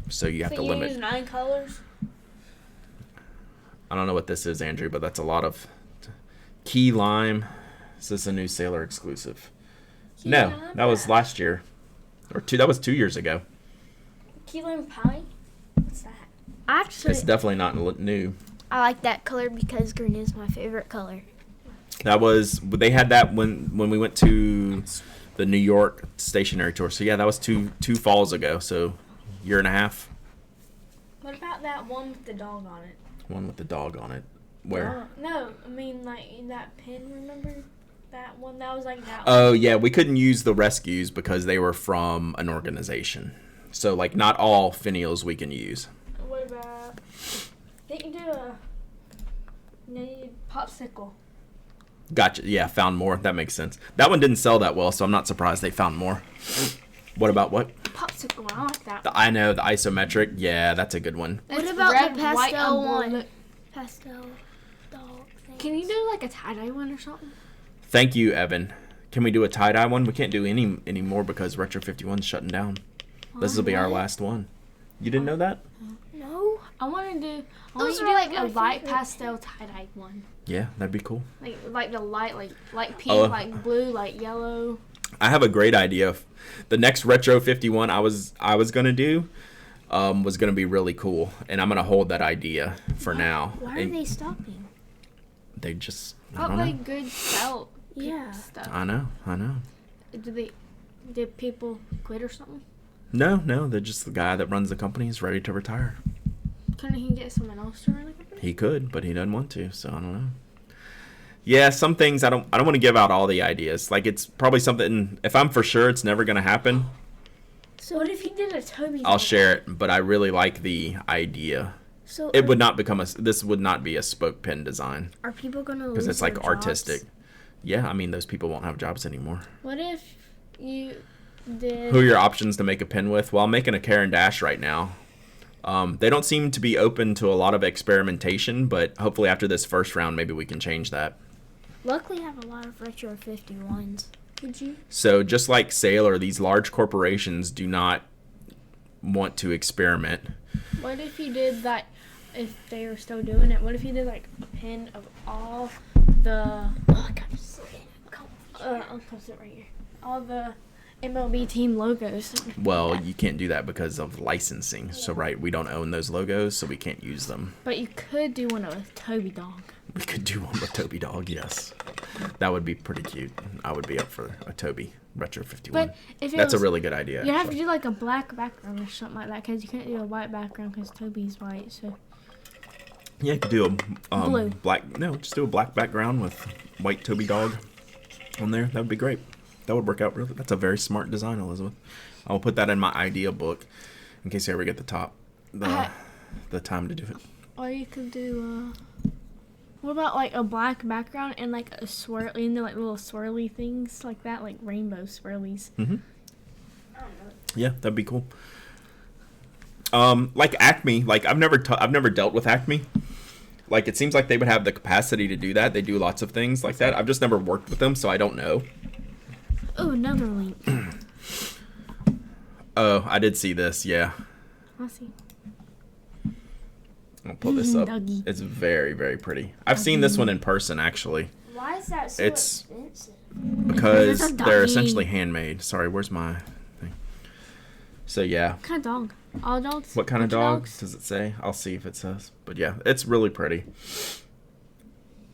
A: So you have
B: So
A: to
B: you
A: limit.
B: use 9 colors?
A: I don't know what this is, Andrew, but that's a lot of key lime. Is this a new Sailor exclusive? No,
B: lime?
A: that was last year, that was 2 years ago.
B: Key lime pie? What's that?
C: Actually,
A: It's definitely not new.
C: I like that color because green is my favorite color.
A: They had that when we went to the New York stationery tour. So yeah, that was two falls ago. So year and a half.
B: What about that one with the dog on it?
A: One with the dog on it. Where?
B: No, I mean like in that pen, remember? That one that was like that one.
A: Oh yeah, we couldn't use the rescues because they were from an organization. So like not all finials we can use.
B: What about they can do a popsicle.
A: Gotcha. Yeah, found more. That makes sense. That one didn't sell that well, so I'm not surprised they found more. What about what?
B: Popsicle, I like that.
A: I know, the isometric. Yeah, that's a good one.
C: What
B: It's
C: about
B: red,
C: the
B: white,
C: pastel
B: and
C: one?
B: blue.
C: Pastel dog thing.
B: Can you do like a tie-dye one or something?
A: Thank you, Evan. Can we do a tie-dye one? We can't do any more because Retro 51's shutting down. This will be our last one. You didn't know that?
C: No.
B: I want to do
C: Those
B: do
C: are
B: like
C: like
B: a
C: my
B: light
C: favorite.
B: pastel tie-dye one.
A: Yeah, that'd be cool.
B: Like the light like pink,
A: Oh.
B: like blue, like yellow.
A: I have a great idea. The next Retro 51 I was gonna do was gonna be really cool, and I'm gonna hold that idea for now.
C: Why are
A: And
C: they stopping?
A: they just I don't
B: Probably
A: know.
B: good sell
C: Yeah.
B: stuff.
A: I know.
B: Did people quit or something?
A: No, they're just the guy that runs the company is ready to retire.
B: Couldn't he get someone else to run the company?
A: He could, but he doesn't want to, so I don't know. Yeah, some things I don't want to give out all the ideas. Like it's probably something if I'm for sure it's never gonna happen,
B: So what if he did a Toby?
A: I'll share it. But I really like the idea.
C: So
A: It would not become this would not be a spoke pen design
C: are people gonna lose
A: because it's like
C: their
A: artistic.
C: jobs?
A: Yeah, I mean those people won't have jobs anymore.
B: What if you did?
A: Who are your options to make a pen with? Well, I'm making a Karen Dash right now. They don't seem to be open to a lot of experimentation, but hopefully after this first round, maybe we can change that.
C: Luckily, I have a lot of retro 51s.
B: Would you?
A: So just like Sailor, these large corporations do not want to experiment.
B: What if you did that if they were still doing it, what if you did like a pin of all the I'll post it right here. All the MLB team logos.
A: Well, you can't do that because of licensing. So, right, we don't own those logos, so we can't use them.
B: But you could do one with Toby Dog.
A: We could do one with Toby Dog, yes. That would be pretty cute. I would be up for a Toby Retro 51.
B: But if it
A: That's
B: was,
A: a really good idea.
B: You have to do like a black background or something like that because you can't do a white background because Toby's white. So
A: Yeah, you could do a
B: Blue.
A: black. No, just do a black background with white Toby Dog on there. That would be great. That would work out really. That's a very smart design, Elizabeth. I'll put that in my idea book in case I ever get the time to do it.
B: or you could do what about like a black background and like a swirly and like little swirly things like that, like rainbow swirlies.
A: Mm-hmm. Yeah, that'd be cool. Like Acme, like I've never dealt with Acme. Like it seems like they would have the capacity to do that. They do lots of things like that. I've just never worked with them, so I don't know.
B: Oh, another link.
A: Oh, I did see this. Yeah,
B: I see.
A: I'll pull this up.
B: Dougie.
A: It's very, very pretty. I've seen this one in person actually.
C: Why is that so
A: It's-
C: expensive?
A: Because
B: It's a
A: they're
B: doggy.
A: essentially handmade. Sorry, where's my thing? So yeah,
B: What kind of dog? All dogs?
A: what kind of
B: Bunch
A: dog
B: dogs?
A: does it say? I'll see if it says. But yeah, it's really pretty.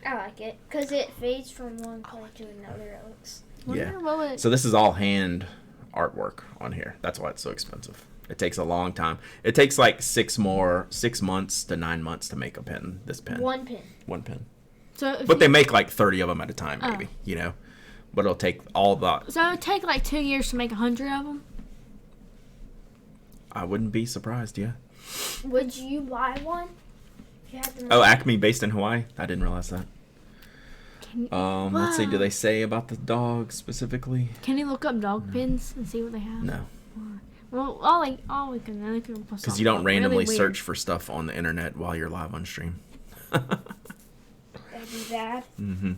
C: I like it because it fades from one color to another. It looks.
B: Wonder
A: Yeah.
B: what would-
A: So this is all hand artwork on here. That's why it's so expensive. It takes a long time. It takes like 6 months to 9 months to make a pen. This pen.
C: One pin.
A: One pen.
B: So if
A: But
B: you-
A: they make like 30 of them at a time,
B: Oh.
A: maybe. You know. But it'll take all the.
B: So it would take like 2 years to make 100 of them.
A: I wouldn't be surprised. Yeah.
C: Would you buy one? If you had the
A: Oh,
C: money?
A: Acme based in Hawaii. I didn't realize that. Let's see. Do they say about the dog specifically?
B: Can you look up dog pins and see what they have?
A: No,
B: Well, all we can post
A: because
B: on
A: you don't
B: really
A: randomly
B: weird.
A: search for stuff on the internet while you're live on stream.
C: That'd be bad.
A: Mm-hmm.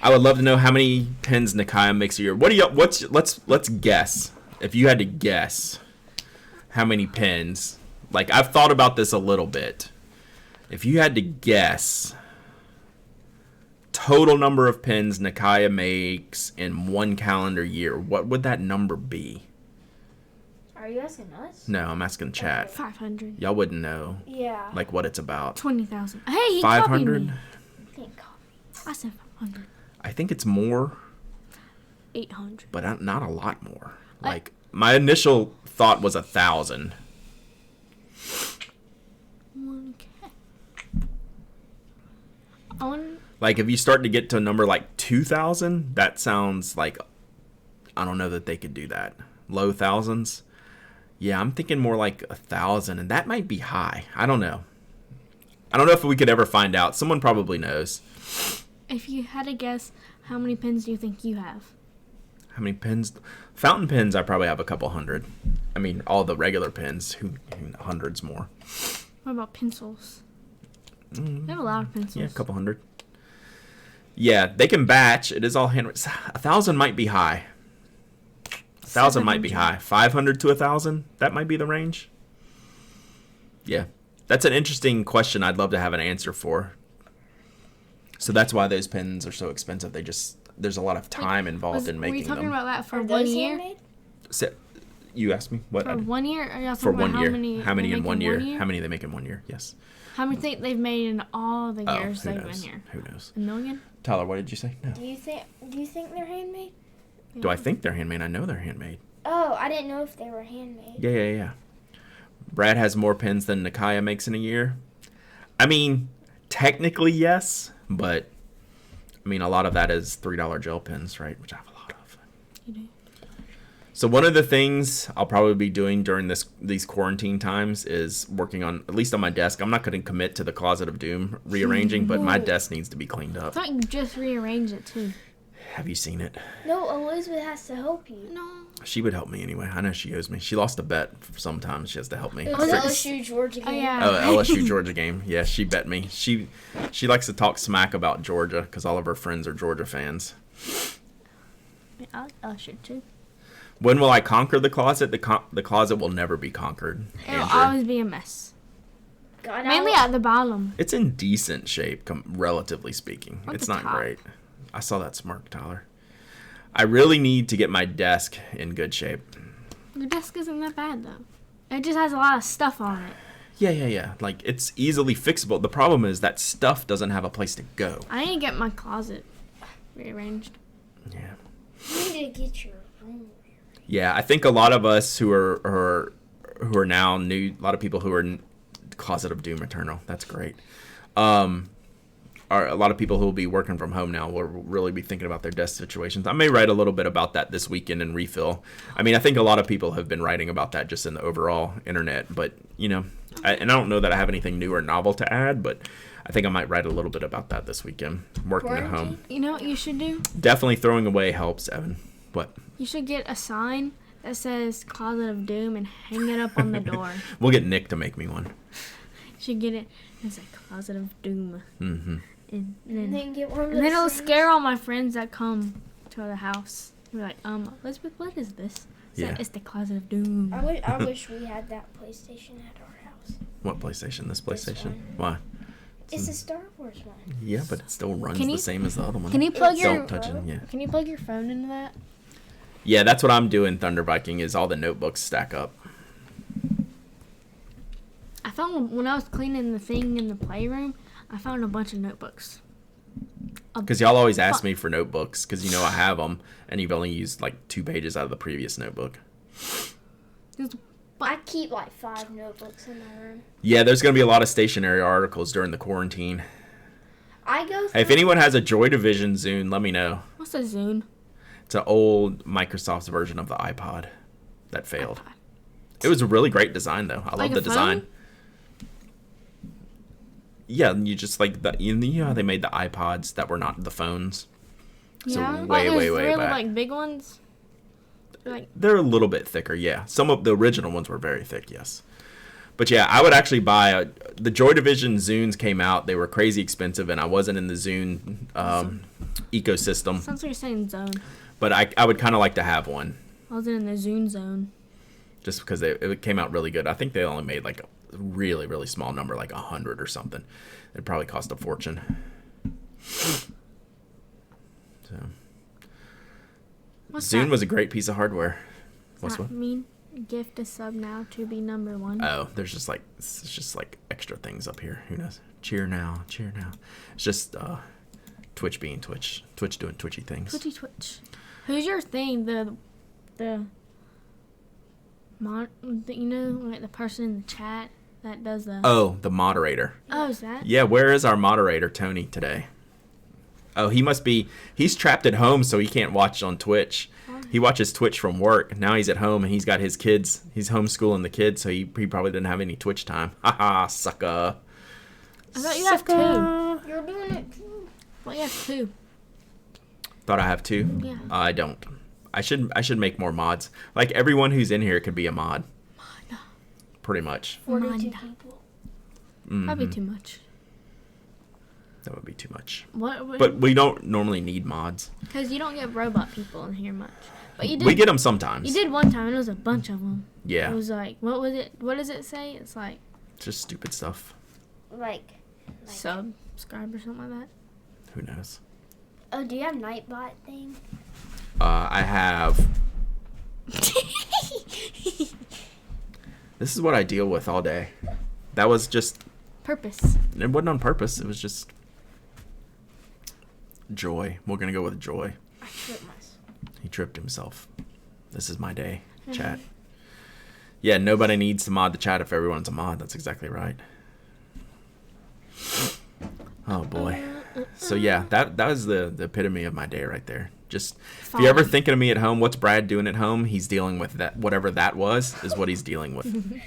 A: I would love to know how many pens Nikaya makes a year. What do you? Let's guess. If you had to guess, how many pens? Like I've thought about this a little bit. If you had to guess, total number of pens Nikaya makes in one calendar year, what would that number be?
C: Are you asking us?
A: No, I'm asking chat.
B: 500.
A: Y'all wouldn't know
C: Yeah.
A: like what it's about.
B: 20,000. Hey, he
A: 500?
B: copied me.
C: Can't copy.
B: I said 500.
A: I think it's more,
B: 800.
A: but not a lot more. Like my initial thought was 1,000.
B: 1K. I want.
A: Like if you start to get to a number like 2,000, that sounds like I don't know that they could do that. Low thousands. Yeah, I'm thinking more like 1,000, and that might be high. I don't know. I don't know if we could ever find out. Someone probably knows.
B: If you had to guess, how many pins do you think you have?
A: How many pens? Fountain pens, I probably have a couple hundred. I mean, all the regular pens, hundreds more.
B: What about pencils? You have a lot of pencils.
A: Yeah, a couple hundred. Yeah, they can batch. It is all handwritten. 1,000 might be high. 1,000 might be
B: 700.
A: high. 500 to 1,000, that might be the range. Yeah, that's an interesting question. I'd love to have an answer for. So that's why those pens are so expensive. There's a lot of time involved in
B: Were you
A: making
B: talking
A: them.
B: about that for
C: Are
B: 1
C: those
B: year?
C: handmade?
A: So, you asked me what?
B: For 1 year? Or y'all
A: For
B: talking about
A: 1 year. How many
B: they
A: in
B: make
A: 1 year? How many they make in 1 year? Yes.
B: How many think they've made in all the
A: Oh,
B: years
A: who
B: they've
A: knows?
B: been here?
A: Who knows?
B: A million?
A: Tyler, what did you say? No.
C: Do you think they're handmade?
A: Do I think they're handmade? I know they're handmade.
C: Oh, I didn't know if they were handmade.
A: Yeah. Brad has more pens than Nikaya makes in a year. I mean, technically yes, but I mean a lot of that is $3 gel pens, right? Which I have a lot of.
B: You do.
A: So one of the things I'll probably be doing during these quarantine times is working on, at least on my desk. I'm not going to commit to the Closet of Doom rearranging, but my desk needs to be cleaned
B: I
A: up.
B: thought you just rearranged it too.
A: Have you seen it?
C: No, Elizabeth has to help you.
B: No.
A: She would help me anyway. I know she owes me. She lost a bet. Sometimes she has to help me.
C: It
B: Was
C: was
B: it-
C: LSU Georgia game.
B: Oh, yeah.
A: Oh, LSU Georgia game. Yeah, she bet me. She likes to talk smack about Georgia because all of her friends are Georgia fans.
B: Yeah, I should too.
A: When will I conquer the closet? The closet will never be conquered.
B: It'll
A: Andrew.
B: always be a mess.
C: got
B: Mainly
C: out.
B: at the bottom.
A: It's in decent shape, relatively speaking.
B: At
A: It's
B: the
A: not
B: top.
A: great. I saw that smirk, Tyler. I really need to get my desk in good shape.
B: Your desk isn't that bad though. It just has a lot of stuff on it.
A: Yeah. Like, it's easily fixable. The problem is that stuff doesn't have a place to go.
B: I need to get my closet rearranged.
A: Yeah.
C: You need to get your room.
A: Yeah, I think a lot of us who are now new, a lot of people who are in Closet of Doom Eternal. That's great. Are a lot of people who will be working from home now will really be thinking about their desk situations. I may write a little bit about that this weekend in Refill. I mean, I think a lot of people have been writing about that just in the overall internet. But, you know, and I don't know that I have anything new or novel to add, but I think I might write a little bit about that this weekend, working at home.
B: You know what you should do?
A: Definitely throwing away helps, Evan. What?
B: You should get a sign that says Closet of Doom and hang it up on the door.
A: We'll get Nick to make me one.
B: You should get it. It's like Closet of Doom.
A: Mm-hmm.
B: And
C: And then get one of
B: and
C: those
B: then it'll
C: things.
B: scare all my friends that come to the house. They're like, Elizabeth, what is this? It's
A: Yeah.
B: like, it's the Closet of Doom.
C: I wish we had that PlayStation at our house.
A: What PlayStation? This
C: This
A: PlayStation?
C: one.
A: Why?
C: It's a Star Wars one.
A: Yeah, but it still runs
B: Can
A: the
B: you-
A: same as the other one.
B: Can you plug your
A: Don't touch it. Yeah.
B: Can you plug your phone into that?
A: Yeah, that's what I'm doing. Thunder Viking is all the notebooks stack up.
B: I found when I was cleaning the thing in the playroom, I found a bunch of notebooks.
A: Because y'all always ask me for notebooks because you know I have them, and you've only used like 2 pages out of the previous notebook.
C: I keep like 5 notebooks in my room.
A: Yeah, there's going to be a lot of stationary articles during the quarantine.
C: I go through.
A: Hey, if anyone has a Joy Division Zune, let me know.
B: What's a Zune?
A: It's an old Microsoft's version of the iPod that failed.
B: iPod.
A: It was a really great design, though. I
B: Like
A: love
B: a
A: the design.
B: phone?
A: Yeah, and you just like the you know how they made the iPods that were not the phones. So
B: Yeah,
A: way,
B: like
A: way,
B: those
A: way
B: really
A: back.
B: like big ones. Like
A: They're a little bit thicker, yeah. Some of the original ones were very thick, yes. But yeah, I would actually buy the Joy Division Zunes came out. They were crazy expensive, and I wasn't in the Zune ecosystem.
B: sounds like you're saying zone.
A: But I would kind of like to have one,
B: I was in the Zune zone.
A: just because it came out really good. I think they only made like a really, really small number, like 100 or something. It probably cost a fortune. So
B: What's
A: Zune
B: that?
A: was a great piece of hardware. What's
B: Does
A: what?
B: that mean? Gift a sub now to be number 1.
A: Oh, there's just like it's just like extra things up here. Who knows? Cheer now, cheer now. It's just Twitch being Twitch, Twitch doing twitchy things.
B: Twitch. Who's your thing? The you know, like the person in the chat that does the.
A: Oh, the moderator.
B: Oh, is that?
A: Yeah, where is our moderator, Tony, today? Oh, he must be. He's trapped at home, so he can't watch on Twitch. He watches Twitch from work. Now he's at home and he's got his kids. He's homeschooling the kids, so he probably didn't have any Twitch time. Haha, sucker.
B: I thought you have 2.
C: You're doing it too.
B: Well, you have 2.
A: Thought I have 2?
B: Yeah.
A: I don't. I should make more mods. Like everyone who's in here could be a mod. Pretty much.
C: 42
B: Mine.
C: people.
B: That'd be
A: Mhm.
B: too much.
A: That would be too much.
B: What?
A: But we don't normally need mods.
B: Because you don't get robot people in here much. But you did.
A: We get them sometimes.
B: You did one time, and it was a bunch of them.
A: Yeah.
B: It was like, what was it? What does it say? It's like
A: Just stupid stuff.
C: Like
B: subscribe or something like that.
A: Who knows?
C: oh, do you have Nightbot thing?
A: I have. This is what I deal with all day. That was just.
B: Purpose.
A: It wasn't on purpose. It was just. Joy. We're going to go with joy.
C: I tripped myself.
A: He tripped himself. This is my day. Chat. Yeah, nobody needs to mod the chat if everyone's a mod. That's exactly right. Oh boy. So yeah, that was the epitome of my day right there. Just if you're ever
B: Fine.
A: thinking of me at home, what's Brad doing at home? He's dealing with that. Whatever that was is what he's dealing with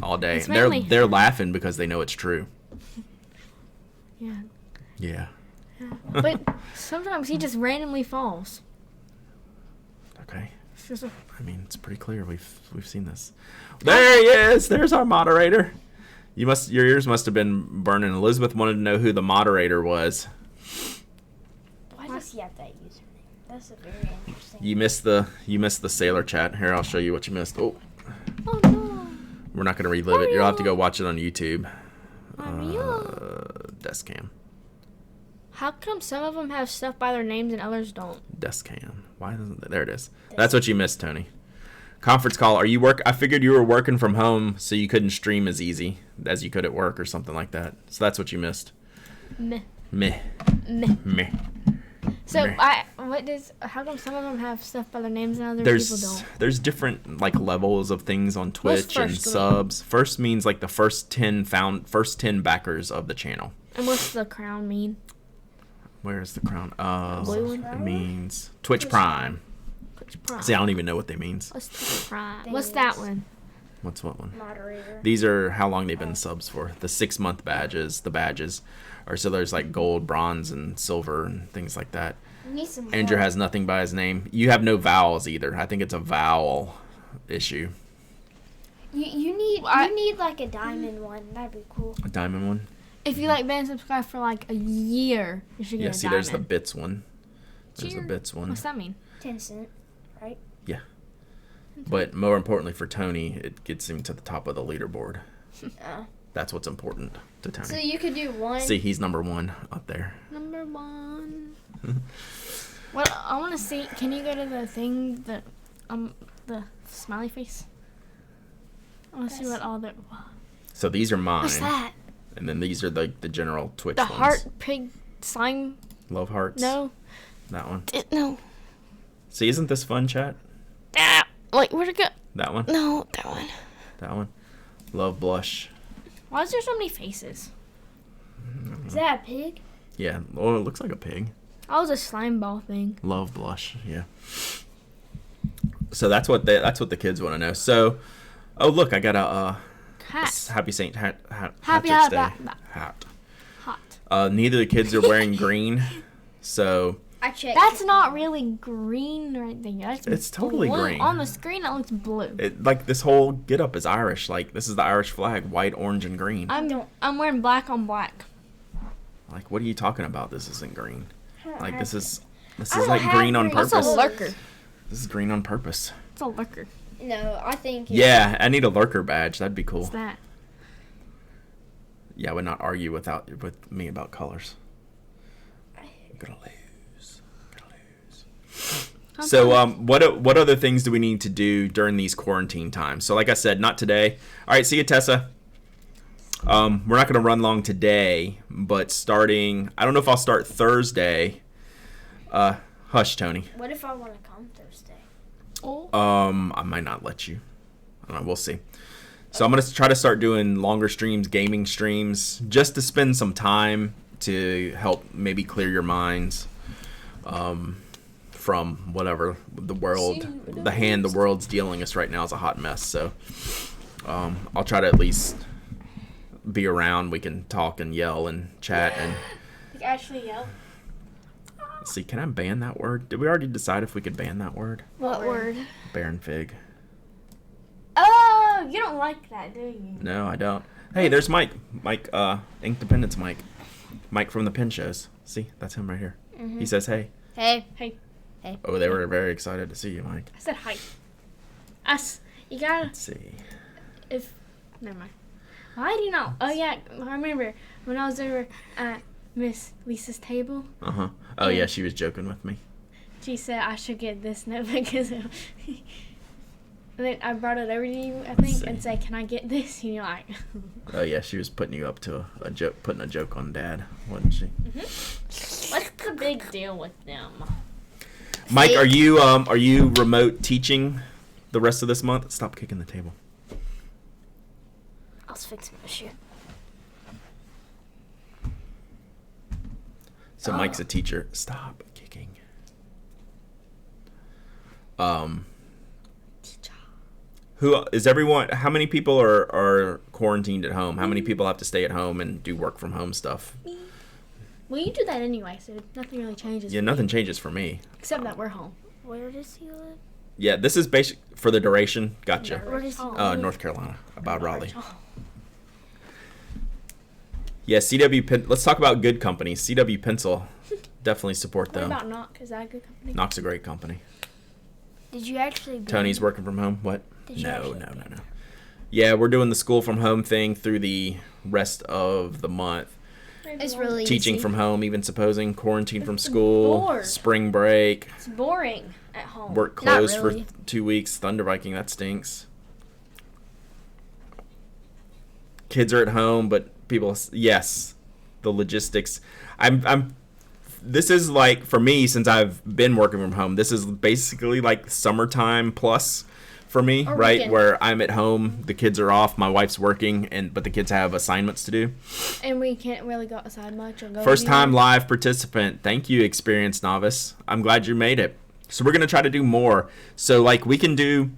A: all day.
B: It's
A: And they're
B: mainly-
A: they're laughing because they know it's true.
B: Yeah.
A: Yeah.
B: But sometimes he just randomly falls.
A: Okay.
B: It's just a-
A: I mean, it's pretty clear. We've seen this. There he is. There's our moderator. Your ears must have been burning. Elizabeth wanted to know who the moderator was.
C: Why does he have that username? That's a very interesting.
A: You missed the sailor chat. Here, I'll show you what you missed. Oh,
B: oh no.
A: we're not gonna relive it. You'll have to go watch it on YouTube. desk cam.
B: How come some of them have stuff by their names and others don't?
A: Desk cam. Why doesn't there it is? That's what you missed, Tony. Conference call. Are you work? I figured you were working from home, so you couldn't stream as easy as you could at work or something like that. So that's what you missed.
B: Meh.
A: Meh.
B: Meh.
A: Meh.
B: So
A: Meh.
B: how come some of them have stuff by their names and other people don't?
A: There's different like levels of things on
B: What's
A: Twitch and
B: first mean?
A: subs. First means like the first 10 backers of the channel.
B: And what's the crown mean?
A: Where's the crown?
B: Blue one?
A: It means Twitch Prime.
B: Twitch Prime.
A: See, I don't even know what they means.
B: What's Twitch Prime?
C: Thanks.
B: What's that one?
A: What's what one?
C: Moderator.
A: These are how long they've been subs for. The 6-month badges, the badges. Or so there's like gold, bronze, and silver and things like that.
C: We need some
A: Andrew
C: more.
A: has nothing by his name. You have no vowels either. I think it's a vowel issue.
C: You need like a diamond one. That'd be cool.
A: A diamond one?
B: If you like been subscribed for like a year, you should get
A: Yeah,
B: a
A: see,
B: diamond.
A: there's the bits one. There's the
B: Cheer.
A: bits one.
B: What's that mean?
C: 10 cent, right?
A: Yeah. But more importantly for Tony, it gets him to the top of the leaderboard.
C: Oh.
A: That's what's important to Tony.
C: So you could do one.
A: See, he's number 1 up there.
B: Number 1. Well, I want to see. Can you go to the thing that the smiley face? I want to see what all the.
A: So these are mine.
B: What's that?
A: And then these are like the general Twitch
B: The
A: ones.
B: heart pig slime?
A: Love hearts.
B: No.
A: That one.
B: No.
A: See, isn't this fun, chat?
B: Ah, wait, where'd it go?
A: That one.
B: No, that one.
A: That one. Love blush.
B: Why is there so many faces?
C: Is that a pig?
A: Yeah. Oh, it looks like a pig.
B: Oh, it was a slime ball thing.
A: Love blush. Yeah. So that's what the kids want to know. So, oh look, I got a
B: Hat.
A: Happy Saint Hat.
B: Happy
A: Patrick's
B: hat-
A: Day hat.
B: Hot.
A: Neither of the kids are wearing green, so
C: I checked.
B: That's not really green right there. That's
A: It's totally
B: blue.
A: green.
B: On the screen, it looks blue.
A: like this whole get up is Irish. Like this is the Irish flag, white, orange, and green.
B: I'm wearing black on black.
A: Like what are you talking about? This isn't green. Like this is
C: I don't
A: like
C: have
A: green on
C: green.
B: That's a
A: purpose.
B: lurker.
A: This is green on purpose.
B: It's a lurker.
C: No, I think.
A: Yeah, I need a lurker badge. That'd be cool.
B: What's that?
A: Yeah, I would not argue with me about colors. I'm gonna lose. So, what other things do we need to do during these quarantine times? So, like I said, not today. All right, see you, Tessa. We're not gonna run long today, but starting, I don't know if I'll start Thursday. Hush, Tony.
C: What if I want to come Thursday?
B: Oh.
A: I might not let you. I don't know. We'll see. So I'm going to try to start doing longer streams, gaming streams, just to spend some time to help maybe clear your minds from whatever the world's dealing us right now is a hot mess. So I'll try to at least be around. We can talk and yell and chat and
B: You actually yell.
A: see. Can I ban that word? Did we already decide if we could ban that word?
B: What word?
A: Baron fig.
B: Oh, you don't like that, do you?
A: No, I don't. Hey, there's Mike. Mike, Inkdependence Mike. Mike from the Pen Shows. See, that's him right here. He says, hey.
C: Hey.
B: Hey,
A: Oh, they were very excited to see you, Mike.
B: I said hi. Us. You gotta.
A: Let's see.
B: Never mind. Why do you not? Oh yeah, I remember when I was over at Miss Lisa's table.
A: Uh-huh. Oh, yeah, she was joking with me.
B: She said I should get this notebook because. And then I brought it over to you, I think, and said, "Can I get this?" And you're like,
A: Oh, yeah, she was putting you up to a joke, putting a joke on Dad, wasn't she?
B: "What's the big deal with them?"
A: Mike, are you remote teaching the rest of this month? Stop kicking the table.
C: I was fixing my shit.
A: So Mike's a teacher. Stop kicking. Who is everyone? How many people are quarantined at home? How many people have to stay at home and do work from home stuff?
B: Well, you do that anyway, so nothing really changes.
A: Yeah,
B: for
A: nothing
B: you,
A: changes for me.
B: except that we're home.
C: Where does he live?
A: Yeah, this is basic for the duration. Gotcha.
C: Where does he live?
A: North Carolina, about Raleigh. Yeah, CW Pen. Let's talk about good companies. CW Pencil, definitely support
B: What
A: them.
B: about Knock? Is that a good company?
A: Knock's a great company.
C: Did you actually?
A: Tony's working from home. What?
C: Did you
A: No.
C: actually-
A: Yeah, we're doing the school from home thing through the rest of the month.
C: It's really
A: Teaching
C: easy.
A: from home, even supposing. Quarantine from school.
B: bored.
A: Spring break.
B: It's boring at home.
A: Work
C: Not
A: closed
C: really.
A: for 2 weeks. Thunder Viking, that stinks. Kids are at home, but people, yes, the logistics. This is like, for me, since I've been working from home, this is basically like summertime plus for me,
B: Or
A: right?
B: weekend.
A: Where I'm at home, the kids are off, my wife's working, but the kids have assignments to do.
B: And we can't really go outside much or go.
A: First time
B: anywhere.
A: live participant. Thank you, experienced novice. I'm glad you made it. So we're going to try to do more. So like we can do,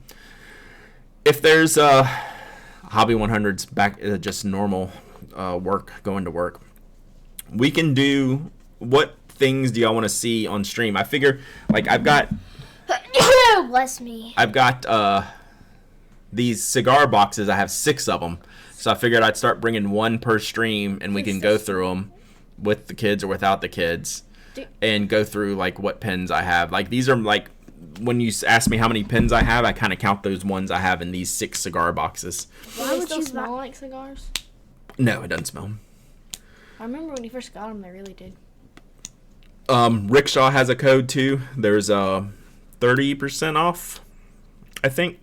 A: if there's Hobby 100's back, just normal work, going to work. We can do, what things do y'all want to see on stream? I figure, like I've got
C: Bless me.
A: these cigar boxes. I have 6 of them. So I figured I'd start bringing one per stream, and we can go through them with the kids or without the kids, and go through like what pens I have. Like these are like, when you ask me how many pens I have, I kind of count those ones I have in these 6 cigar boxes.
B: Do
C: Why
B: they
C: would
B: still
C: you
B: smell like cigars?
A: No, it doesn't smell.
B: I remember when you first got them, they really did.
A: Rickshaw has a code too. There's 30% off, I think.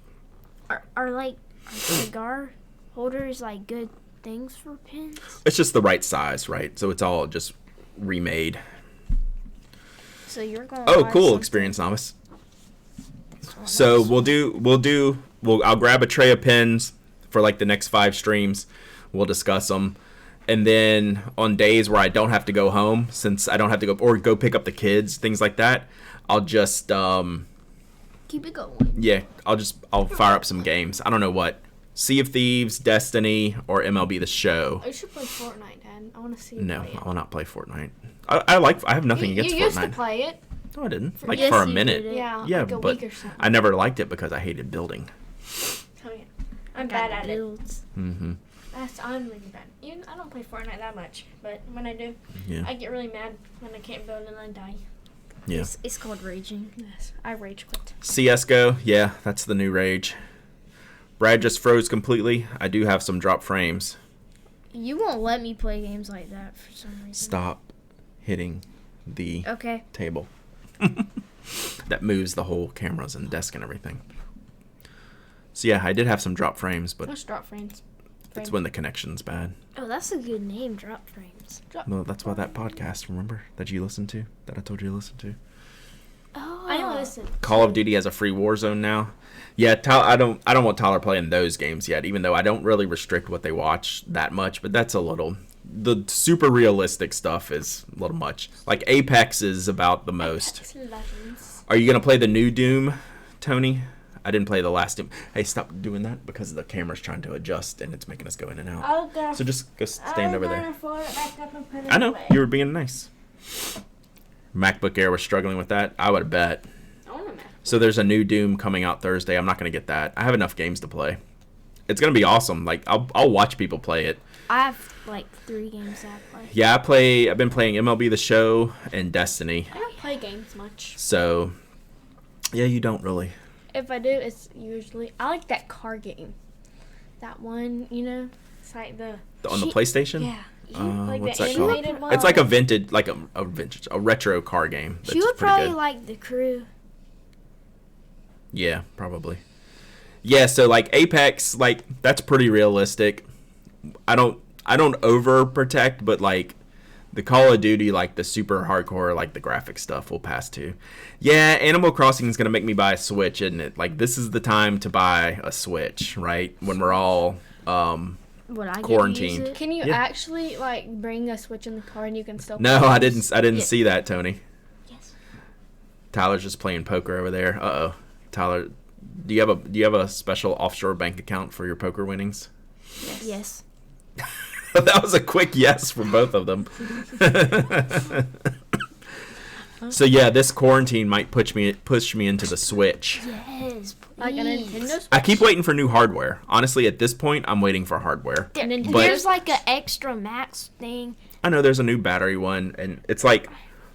C: Are cigar holders like good things for pins?
A: It's just the right size, right? So it's all just remade.
C: So you're going.
A: Oh, cool, experienced novice. So I'll grab a tray of pens for like the next 5 streams. We'll discuss them. And then on days where I don't have to go home, since I don't have to go pick up the kids, things like that, I'll just
C: Keep it going.
A: I'll fire up some games. I don't know what. Sea of Thieves, Destiny, or MLB The Show.
B: I should play Fortnite, Dad. I want to see you
A: No,
B: play it.
A: I will not play Fortnite. I have nothing against
B: You used to
A: Fortnite.
B: play it.
A: No, I didn't. Like
C: Yes,
A: for a
C: you
A: minute.
C: did.
B: Yeah,
A: Yeah,
B: like a
A: but
B: week or something.
A: I never liked it because I hated building.
B: Oh, yeah. I'm bad at it.
C: Builds.
A: Mm-hmm.
B: I'm really bad. Even I don't play Fortnite that much, but when I do,
A: Yeah.
B: I get really mad when I can't build and I die.
A: Yeah.
C: It's called raging.
B: Yes, I rage quit.
A: CSGO, yeah, that's the new rage. Brad just froze completely. I do have some drop frames.
C: You won't let me play games like that for some reason.
A: Stop hitting the
C: Okay.
A: table. That moves the whole cameras and desk and everything. So yeah, I did have some drop frames, but
B: Let's drop frames.
A: it's when the connection's bad.
C: Oh, that's a good name, Drop Frames.
A: No, that's why that podcast, remember, that you listened to, that I told you to listen to.
C: Oh.
B: I know. Listen.
A: Call of Duty has a free Warzone now. Yeah, I don't want Tyler playing those games yet, even though I don't really restrict what they watch that much, but that's a little. The super realistic stuff is a little much. Like Apex is about the most.
B: Apex Legends.
A: Are you gonna play the new Doom, Tony? I didn't play the last Doom. Hey, stop doing that because the camera's trying to adjust and it's making us go in and out.
B: I'll go.
A: So just go stand over there.
B: Fold it back up and put it
A: I know,
B: away.
A: you were being nice. MacBook Air was struggling with that. I would have bet.
B: I want a Mac.
A: So there's a new Doom coming out Thursday. I'm not gonna get that. I have enough games to play. It's gonna be awesome. Like I'll watch people play it.
C: I have like 3 games that I play.
A: Yeah, I've been playing MLB The Show and Destiny.
B: I don't play games much.
A: So yeah, you don't really.
B: If I do, it's usually I like that car game. That one, you know, it's like the
A: On the PlayStation?
B: yeah, like
A: What's
B: the
A: that called?
B: animated one.
A: It's like a vintage, like a retro car game. That's
C: She would
A: pretty
C: probably
A: good.
C: like The Crew.
A: Yeah, probably. Yeah, so like Apex, like that's pretty realistic. I don't overprotect, but like the Call of Duty, like the super hardcore, like the graphic stuff will pass too. Yeah, Animal Crossing is gonna make me buy a Switch, isn't it? Like this is the time to buy a Switch, right? When we're all
C: Would I
A: Quarantined.
C: Get to use it?
B: Can you
A: Yeah.
B: actually like bring a Switch in the car and you can still?
A: No,
B: play
A: I
B: games?
A: didn't
C: Yeah.
A: see that, Tony.
C: Yes.
A: Tyler's just playing poker over there. Uh-oh. Tyler, do you have a special offshore bank account for your poker winnings?
C: Yes.
A: That was a quick yes from both of them. So yeah, this quarantine might push me into the Switch.
C: Yes.
B: Like a
C: please.
B: Nintendo Switch.
A: I keep waiting for new hardware. Honestly, at this point, I'm waiting for hardware.
C: There-
B: Nintendo
C: there's like an extra max thing.
A: I know there's a new battery one, and it's like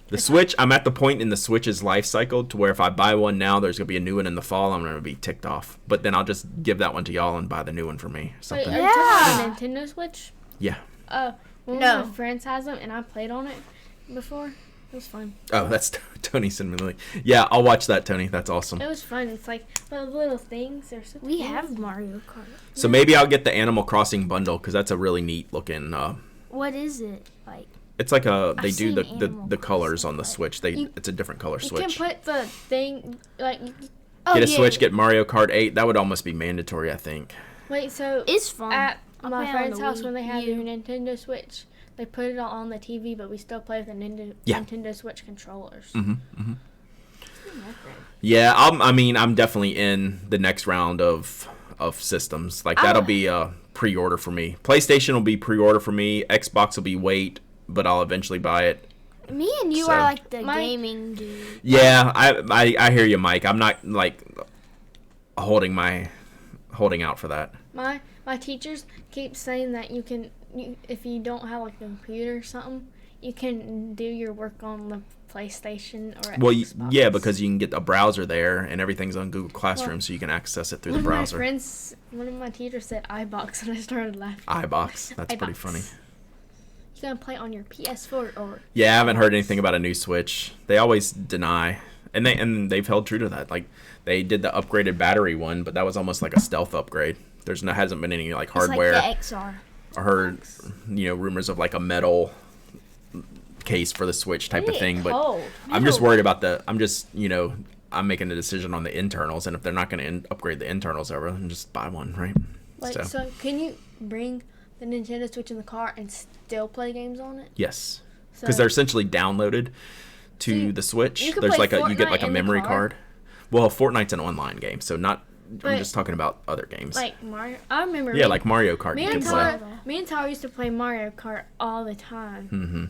A: the Switch. I'm at the point in the Switch's life cycle to where if I buy one now, there's gonna be a new one in the fall. I'm gonna be ticked off. But then I'll just give that one to y'all and buy the new one for me.
B: Wait,
A: Something.
B: are you talking about the Nintendo Switch?
A: Yeah.
B: one
C: No.
B: of my friends has them, and I played on it before. It was fun.
A: Oh, that's Tony sent me the link. Yeah, I'll watch that, Tony. That's awesome.
B: It was fun. It's like the little things. They're so
C: We
B: cool.
C: have Mario Kart.
A: So maybe I'll get the Animal Crossing bundle because that's a really neat looking.
C: What is it like?
A: It's like a they
C: I've
A: do
C: seen
A: the
C: Animal
A: colors
C: Crossing,
A: on the
C: but
A: Switch. It's a different color
B: You
A: Switch.
B: can put the thing like.
C: Oh,
A: Get a
C: yeah.
A: Switch, get Mario Kart 8. That would almost be mandatory, I think.
B: Wait, so
C: It's fun.
B: at
C: I'll
B: my
C: play on
B: friend's
C: the
B: house
C: Wii
B: when they had
C: U.
B: their Nintendo Switch, they put it all on the TV, but we still play with the
A: Yeah.
B: Nintendo Switch controllers.
A: Yeah, I'm definitely in the next round of systems. Like that'll be a pre-order for me. PlayStation will be pre-order for me. Xbox will be wait, but I'll eventually buy it.
C: Me and you
A: So-
C: are like the
B: My-
C: gaming dude.
A: Yeah, I hear you, Mike. I'm not like holding out for that.
B: My teachers keep saying that if you don't have like a computer or something, you can do your work on the PlayStation or
A: Well,
B: Xbox.
A: yeah, because you can get a browser there and everyth's on Google Classroom, so you can access it through the browser.
B: One of my teachers said iBox, and I started laughing.
A: iBox. That's pretty
B: iBox.
A: funny.
B: You can play on your PS4 or
A: Yeah, I haven't heard anything about a new Switch. They always deny, and they've held true to that. Like they did the upgraded battery one, but that was almost like a stealth upgrade. Hasn't been any like hardware.
C: It's like the XR.
A: I heard rumors of like a metal case for the Switch type of thing, but
B: cold.
A: I'm just worried about I'm making a decision on the internals, and if they're not going to upgrade the internals over, then just buy one, right?
B: Like, so can you bring the Nintendo Switch in the car and still play games on it?
A: Yes,
B: So,
A: because they're essentially downloaded to the Switch.
B: you can
A: There's
B: play
A: you get
B: Fortnite
A: like a
B: in the
A: memory
B: car?
A: card. Well, Fortnite's an online game, so not. I'm
B: But-
A: just talking about other games.
B: like Mario. I remember.
A: Yeah, like Mario Kart.
B: me
A: You
B: and
A: can play.
B: Tyler used to play Mario Kart all the time.
A: Mm-hmm.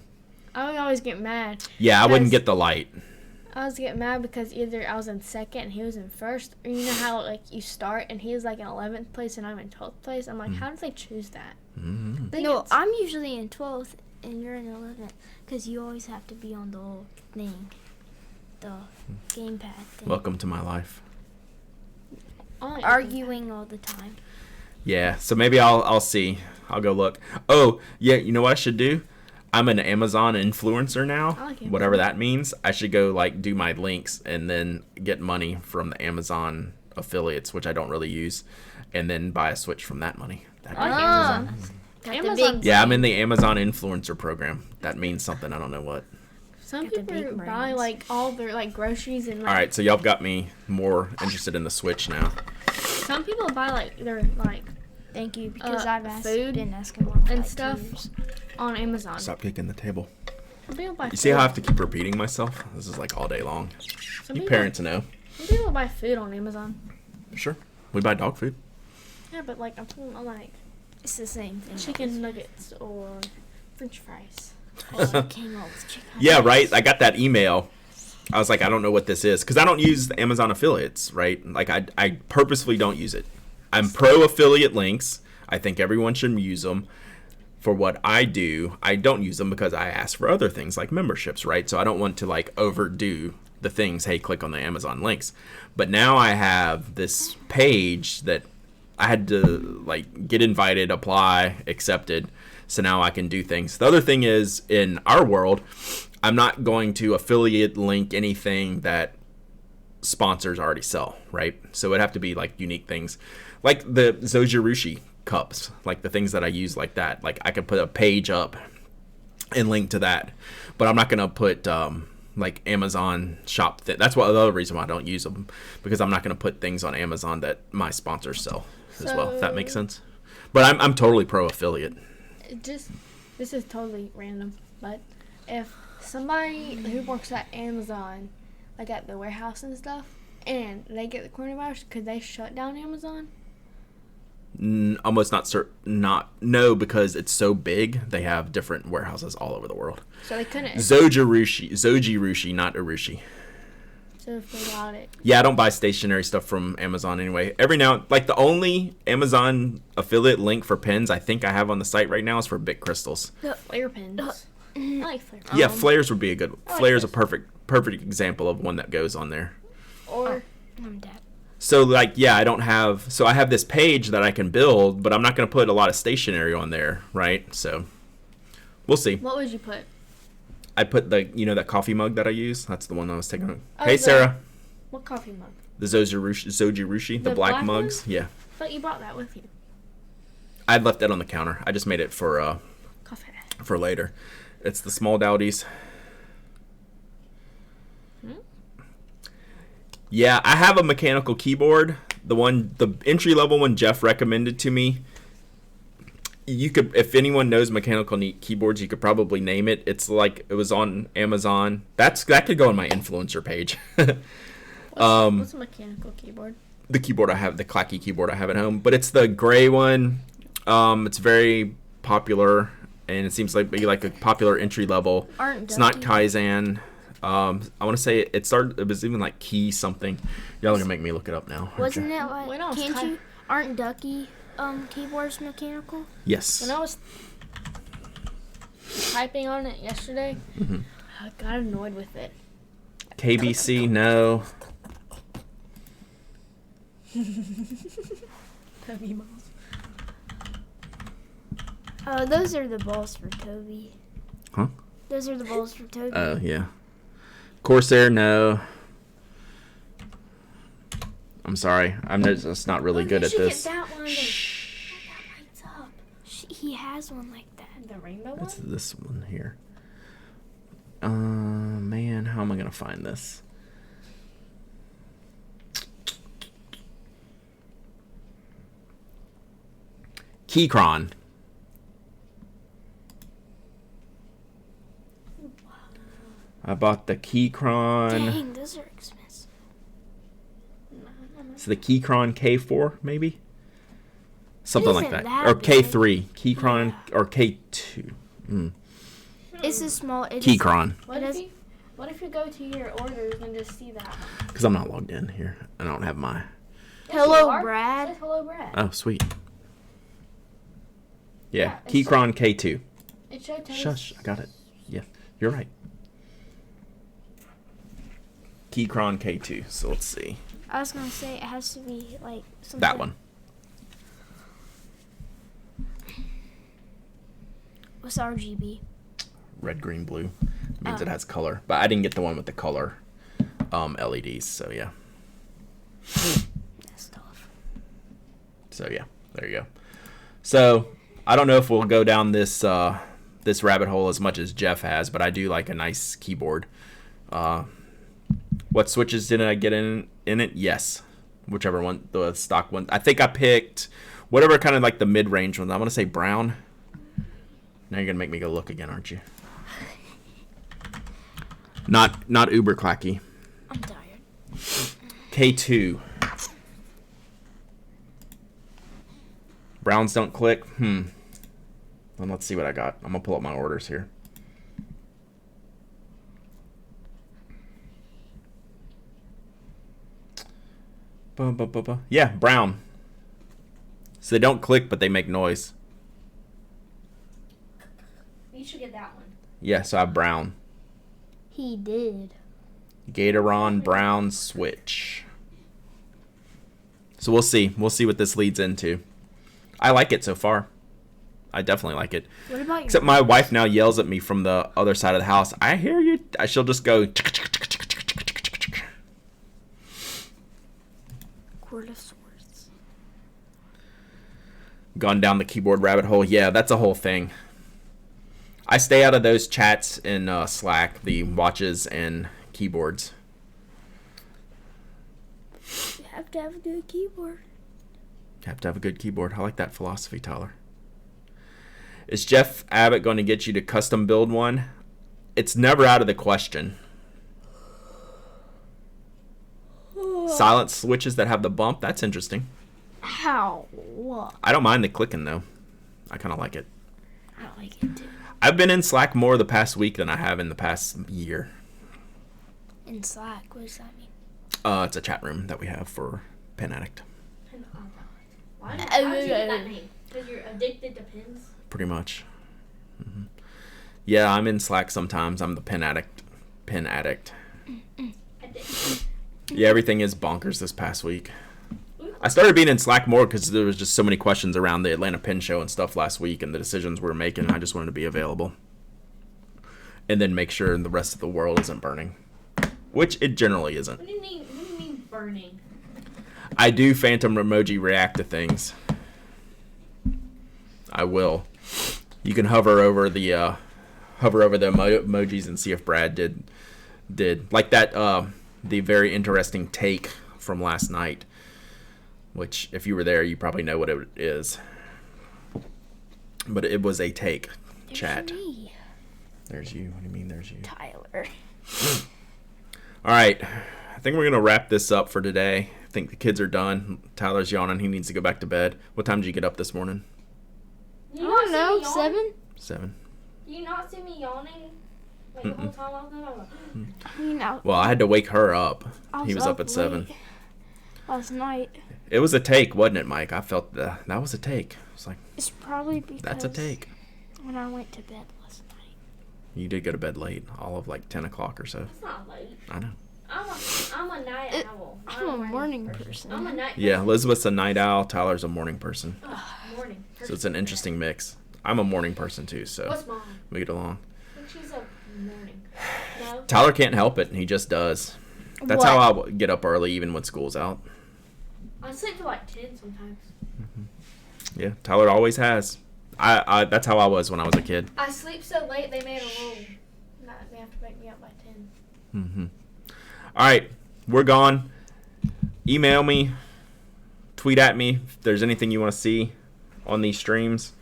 B: I would always get mad.
A: Yeah, I wouldn't
B: because-
A: get the light.
B: I was getting mad because either I was in second and he was in first, or you know how like you start and he was like in 11th place and I'm in 12th place. I'm like, how did they choose that?
A: Mm-hmm.
B: I think
C: No,
B: it's-
C: I'm usually in 12th and you're in 11th because you always have to be on the little thing, the gamepad thing.
A: Welcome to my life.
B: I like
C: Arguing all the time.
A: Yeah, so maybe I'll see. I'll go look. Oh, yeah, you know what I should do? I'm an Amazon influencer now.
B: I like Amazon.
A: Whatever that means. I should go like do my links and then get money from the Amazon affiliates, which I don't really use, and then buy a Switch from that money. That'd be
B: I like
A: cool.
B: Amazon.
C: Got
B: Amazon-
C: the big
A: Yeah, I'm in the Amazon influencer program. That means something. I don't know what.
B: Some
C: Got the
B: people
C: big
B: buy
C: brands.
B: like all their like groceries and like,
A: All right, so y'all got me more interested in the Switch now.
B: some people buy like their like
C: Thank you, because I've
B: food
C: been asking one for
B: and
C: like
B: stuff
C: 2 years.
B: on Amazon.
A: Stop kicking the table.
B: Some people buy
A: You see how I
B: food.
A: have to keep repeating myself? This is like all day long.
B: Some
A: You
B: people,
A: parents know.
B: some people buy food on Amazon.
A: Sure. We buy dog food.
B: Yeah, but like I'm talking about like
C: It's the same thing.
B: chicken nuggets or French fries.
C: Also came out with chicken.
A: Yeah, right. I got that email. I was like, I don't know what this is because I don't use the Amazon affiliates, right? Like I purposefully don't use it. I'm pro affiliate links. I think everyone should use them. For what I do, I don't use them because I ask for other things like memberships, right? So I don't want to like overdo the things. Hey, click on the Amazon links. But now I have this page that I had to like get invited, apply, accepted. So now I can do things. The other thing is in our world, I'm not going to affiliate link anything that sponsors already sell, right? So it'd have to be like unique things, like the Zojirushi cups, like the things that I use like that. Like I could put a page up and link to that, but I'm not gonna put like Amazon shop. That's what the other reason why I don't use them, because I'm not gonna put things on Amazon that my sponsors sell as well. If that makes sense. But I'm totally pro affiliate.
B: This is totally random, but if somebody who works at Amazon, like at the warehouse and stuff, and they get the coronavirus, could they shut down Amazon?
A: Almost not certain. No, because it's so big. They have different warehouses all over the world.
B: So they couldn't.
A: Zojirushi, not Urushi.
B: So if they got it,
A: Yeah, I don't buy stationary stuff from Amazon anyway. Every now, like the only Amazon affiliate link for pens I think I have on the site right now is for Big Crystals.
B: flare pins. I like flare pins.
A: Yeah, flares would be a good.
B: like
A: Flare's a
B: this.
A: perfect example of one that goes on there.
B: Or
C: I'm dead.
A: So like, yeah, I don't have. So I have this page that I can build, but I'm not going to put a lot of stationery on there, right? So we'll see.
B: What would you put?
A: I put that coffee mug that I use. That's the one I was taking.
B: Oh,
A: Hey, Sarah.
B: What coffee mug?
A: The Zojirushi, the black mugs.
B: One?
A: Yeah.
B: I thought you brought that with you.
A: I left that on the counter. I just made it for
B: Coffee.
A: for later. It's the small Dowdies. Yeah, I have a mechanical keyboard. The entry level one Jeff recommended to me. You could, if anyone knows mechanical keyboards, you could probably name it. It's like it was on Amazon. That could go on my influencer page.
B: What's a mechanical keyboard?
A: The keyboard I have, the clacky keyboard I have at home, but it's the gray one. It's very popular, and it seems like a popular entry level. It's not Kaizen. I want to say it started. It was even like Key something. Y'all are gonna make me look it up now.
C: Wasn't it like? Aren't Ducky keyboards mechanical?
A: Yes.
B: When I was typing on it yesterday, I got annoyed with it.
A: KBC, no.
C: Oh, those are the balls for Toby.
A: Huh?
C: Those are the balls for Toby.
A: Oh, yeah. Corsair, no. I'm sorry. I'm just not really good at this.
C: Get that one. Shh. That lights up. He has one like that.
B: The rainbow one?
A: It's this one here. Man, how am I going to find this? Keychron. I bought the Keychron.
C: Dang, those are expensive.
A: It's the Keychron K4, maybe? Something like that. Or
C: big.
A: K3. Keychron or K2.
C: It's a small...
A: Keychron.
B: What if you go to your orders and just see that?
A: Because I'm not logged in here. I don't have my...
C: Hello, Brad.
B: It says hello, Brad.
A: Oh, sweet. Yeah, Keychron K2.
B: It showed
A: Shush, I got it. Yeah, you're right. Keychron K2. So let's see.
C: I was going to say it has to be like something.
A: That one.
C: What's RGB?
A: Red, green, blue. It means it has color. But I didn't get the one with the color LEDs, so yeah.
C: That's tough.
A: So yeah, there you go. So I don't know if we'll go down this this rabbit hole as much as Jeff has, but I do like a nice keyboard. What switches did I get in it? Yes, whichever one, the stock one. I think I picked whatever kind of like the mid-range one. I want to say brown. Now you're gonna make me go look again, aren't you? Not uber clacky.
C: I'm tired.
A: K2. Browns don't click. Then let's see what I got. I'm gonna pull up my orders here. Yeah, brown. So they don't click, but they make noise.
B: You should get that one.
A: Yeah, so I have brown.
C: He did.
A: Gatoron brown switch. So we'll see. We'll see what this leads into. I like it so far. I definitely like it.
C: What about your...
A: Except my wife now yells at me from the other side of the house. I hear you. She'll just go...
C: Court of Swords.
A: Gone down the keyboard rabbit hole. Yeah, that's a whole thing. I stay out of those chats in Slack, the watches and keyboards.
C: You have to have a good keyboard.
A: You have to have a good keyboard. I like that philosophy, Tyler. Is Jeff Abbott going to get you to custom build one? It's never out of the question. Silent switches that have the bump. That's interesting.
C: How? What?
A: I don't mind the clicking, though. I kind of like it.
C: I don't like it, too.
A: I've been in Slack more the past week than I have in the past year.
C: In Slack? What does that mean?
A: It's a chat room that we have for Pen Addict.
B: Why did you get that name? Because you're addicted to pins?
A: Pretty much. Yeah, I'm in Slack sometimes. I'm the Pen Addict. Yeah, everything is bonkers this past week. I started being in Slack more because there was just so many questions around the Atlanta Pen Show and stuff last week and the decisions we were making. I just wanted to be available. and then make sure the rest of the world isn't burning, which it generally isn't.
B: What do you mean burning?
A: I do phantom emoji react to things. I will. You can hover over the emojis and see if Brad did like that. The very interesting take from last night, which if you were there, you probably know what it is. But it was a take.
C: There's
A: Chat.
C: Me.
A: There's you. What do you mean? There's you.
C: Tyler.
A: All right. I think we're gonna wrap this up for today. I think the kids are done. Tyler's yawning. He needs to go back to bed. What time did you get up this morning?
B: Do
C: I
B: you
C: don't
B: not see
C: know.
B: me yawning?
C: 7.
A: 7.
B: Do you not see me yawning? Like the whole time I was there? I'm like,
A: Well, I had to wake her up.
C: I
A: He was up at 7.
C: late last night.
A: It was a take, wasn't it, Mike? I felt that was a take. It's like,
C: It's probably because
A: that's a take.
C: when I went to bed last night.
A: You did go to bed late, all of like 10 o'clock or so.
B: it's not late.
A: I know.
B: I'm a night owl.
C: I'm a morning person.
B: I'm a night
A: Yeah, Elizabeth's a night owl. Tyler's a morning person.
B: morning.
A: So it's an interesting mix. I'm a morning person too, so
B: What's mine?
A: we get along.
B: I think she's a morning. No?
A: Tyler can't help it. He just does. That's how I get up early even when school's out.
B: I sleep till like 10 sometimes.
A: Yeah, Tyler always has. I that's how I was when I was a kid.
B: I sleep so late they made a rule that they have to wake me up by 10.
A: Mm-hmm. All right, we're gone. Email me, tweet at me if there's anything you want to see on these streams.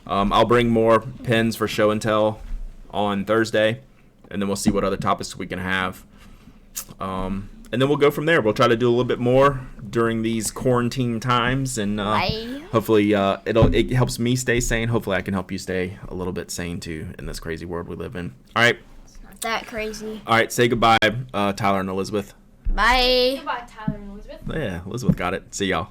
A: I'll bring more pins for show and tell on Thursday, and then we'll see what other topics we can have. And then we'll go from there. We'll try to do a little bit more during these quarantine times, and hopefully it helps me stay sane. Hopefully I can help you stay a little bit sane too in this crazy world we live in. All right.
C: It's not that crazy.
A: All right. Say goodbye, Tyler and Elizabeth.
C: Bye.
B: Goodbye, Tyler and Elizabeth.
A: Yeah, Elizabeth got it. See y'all.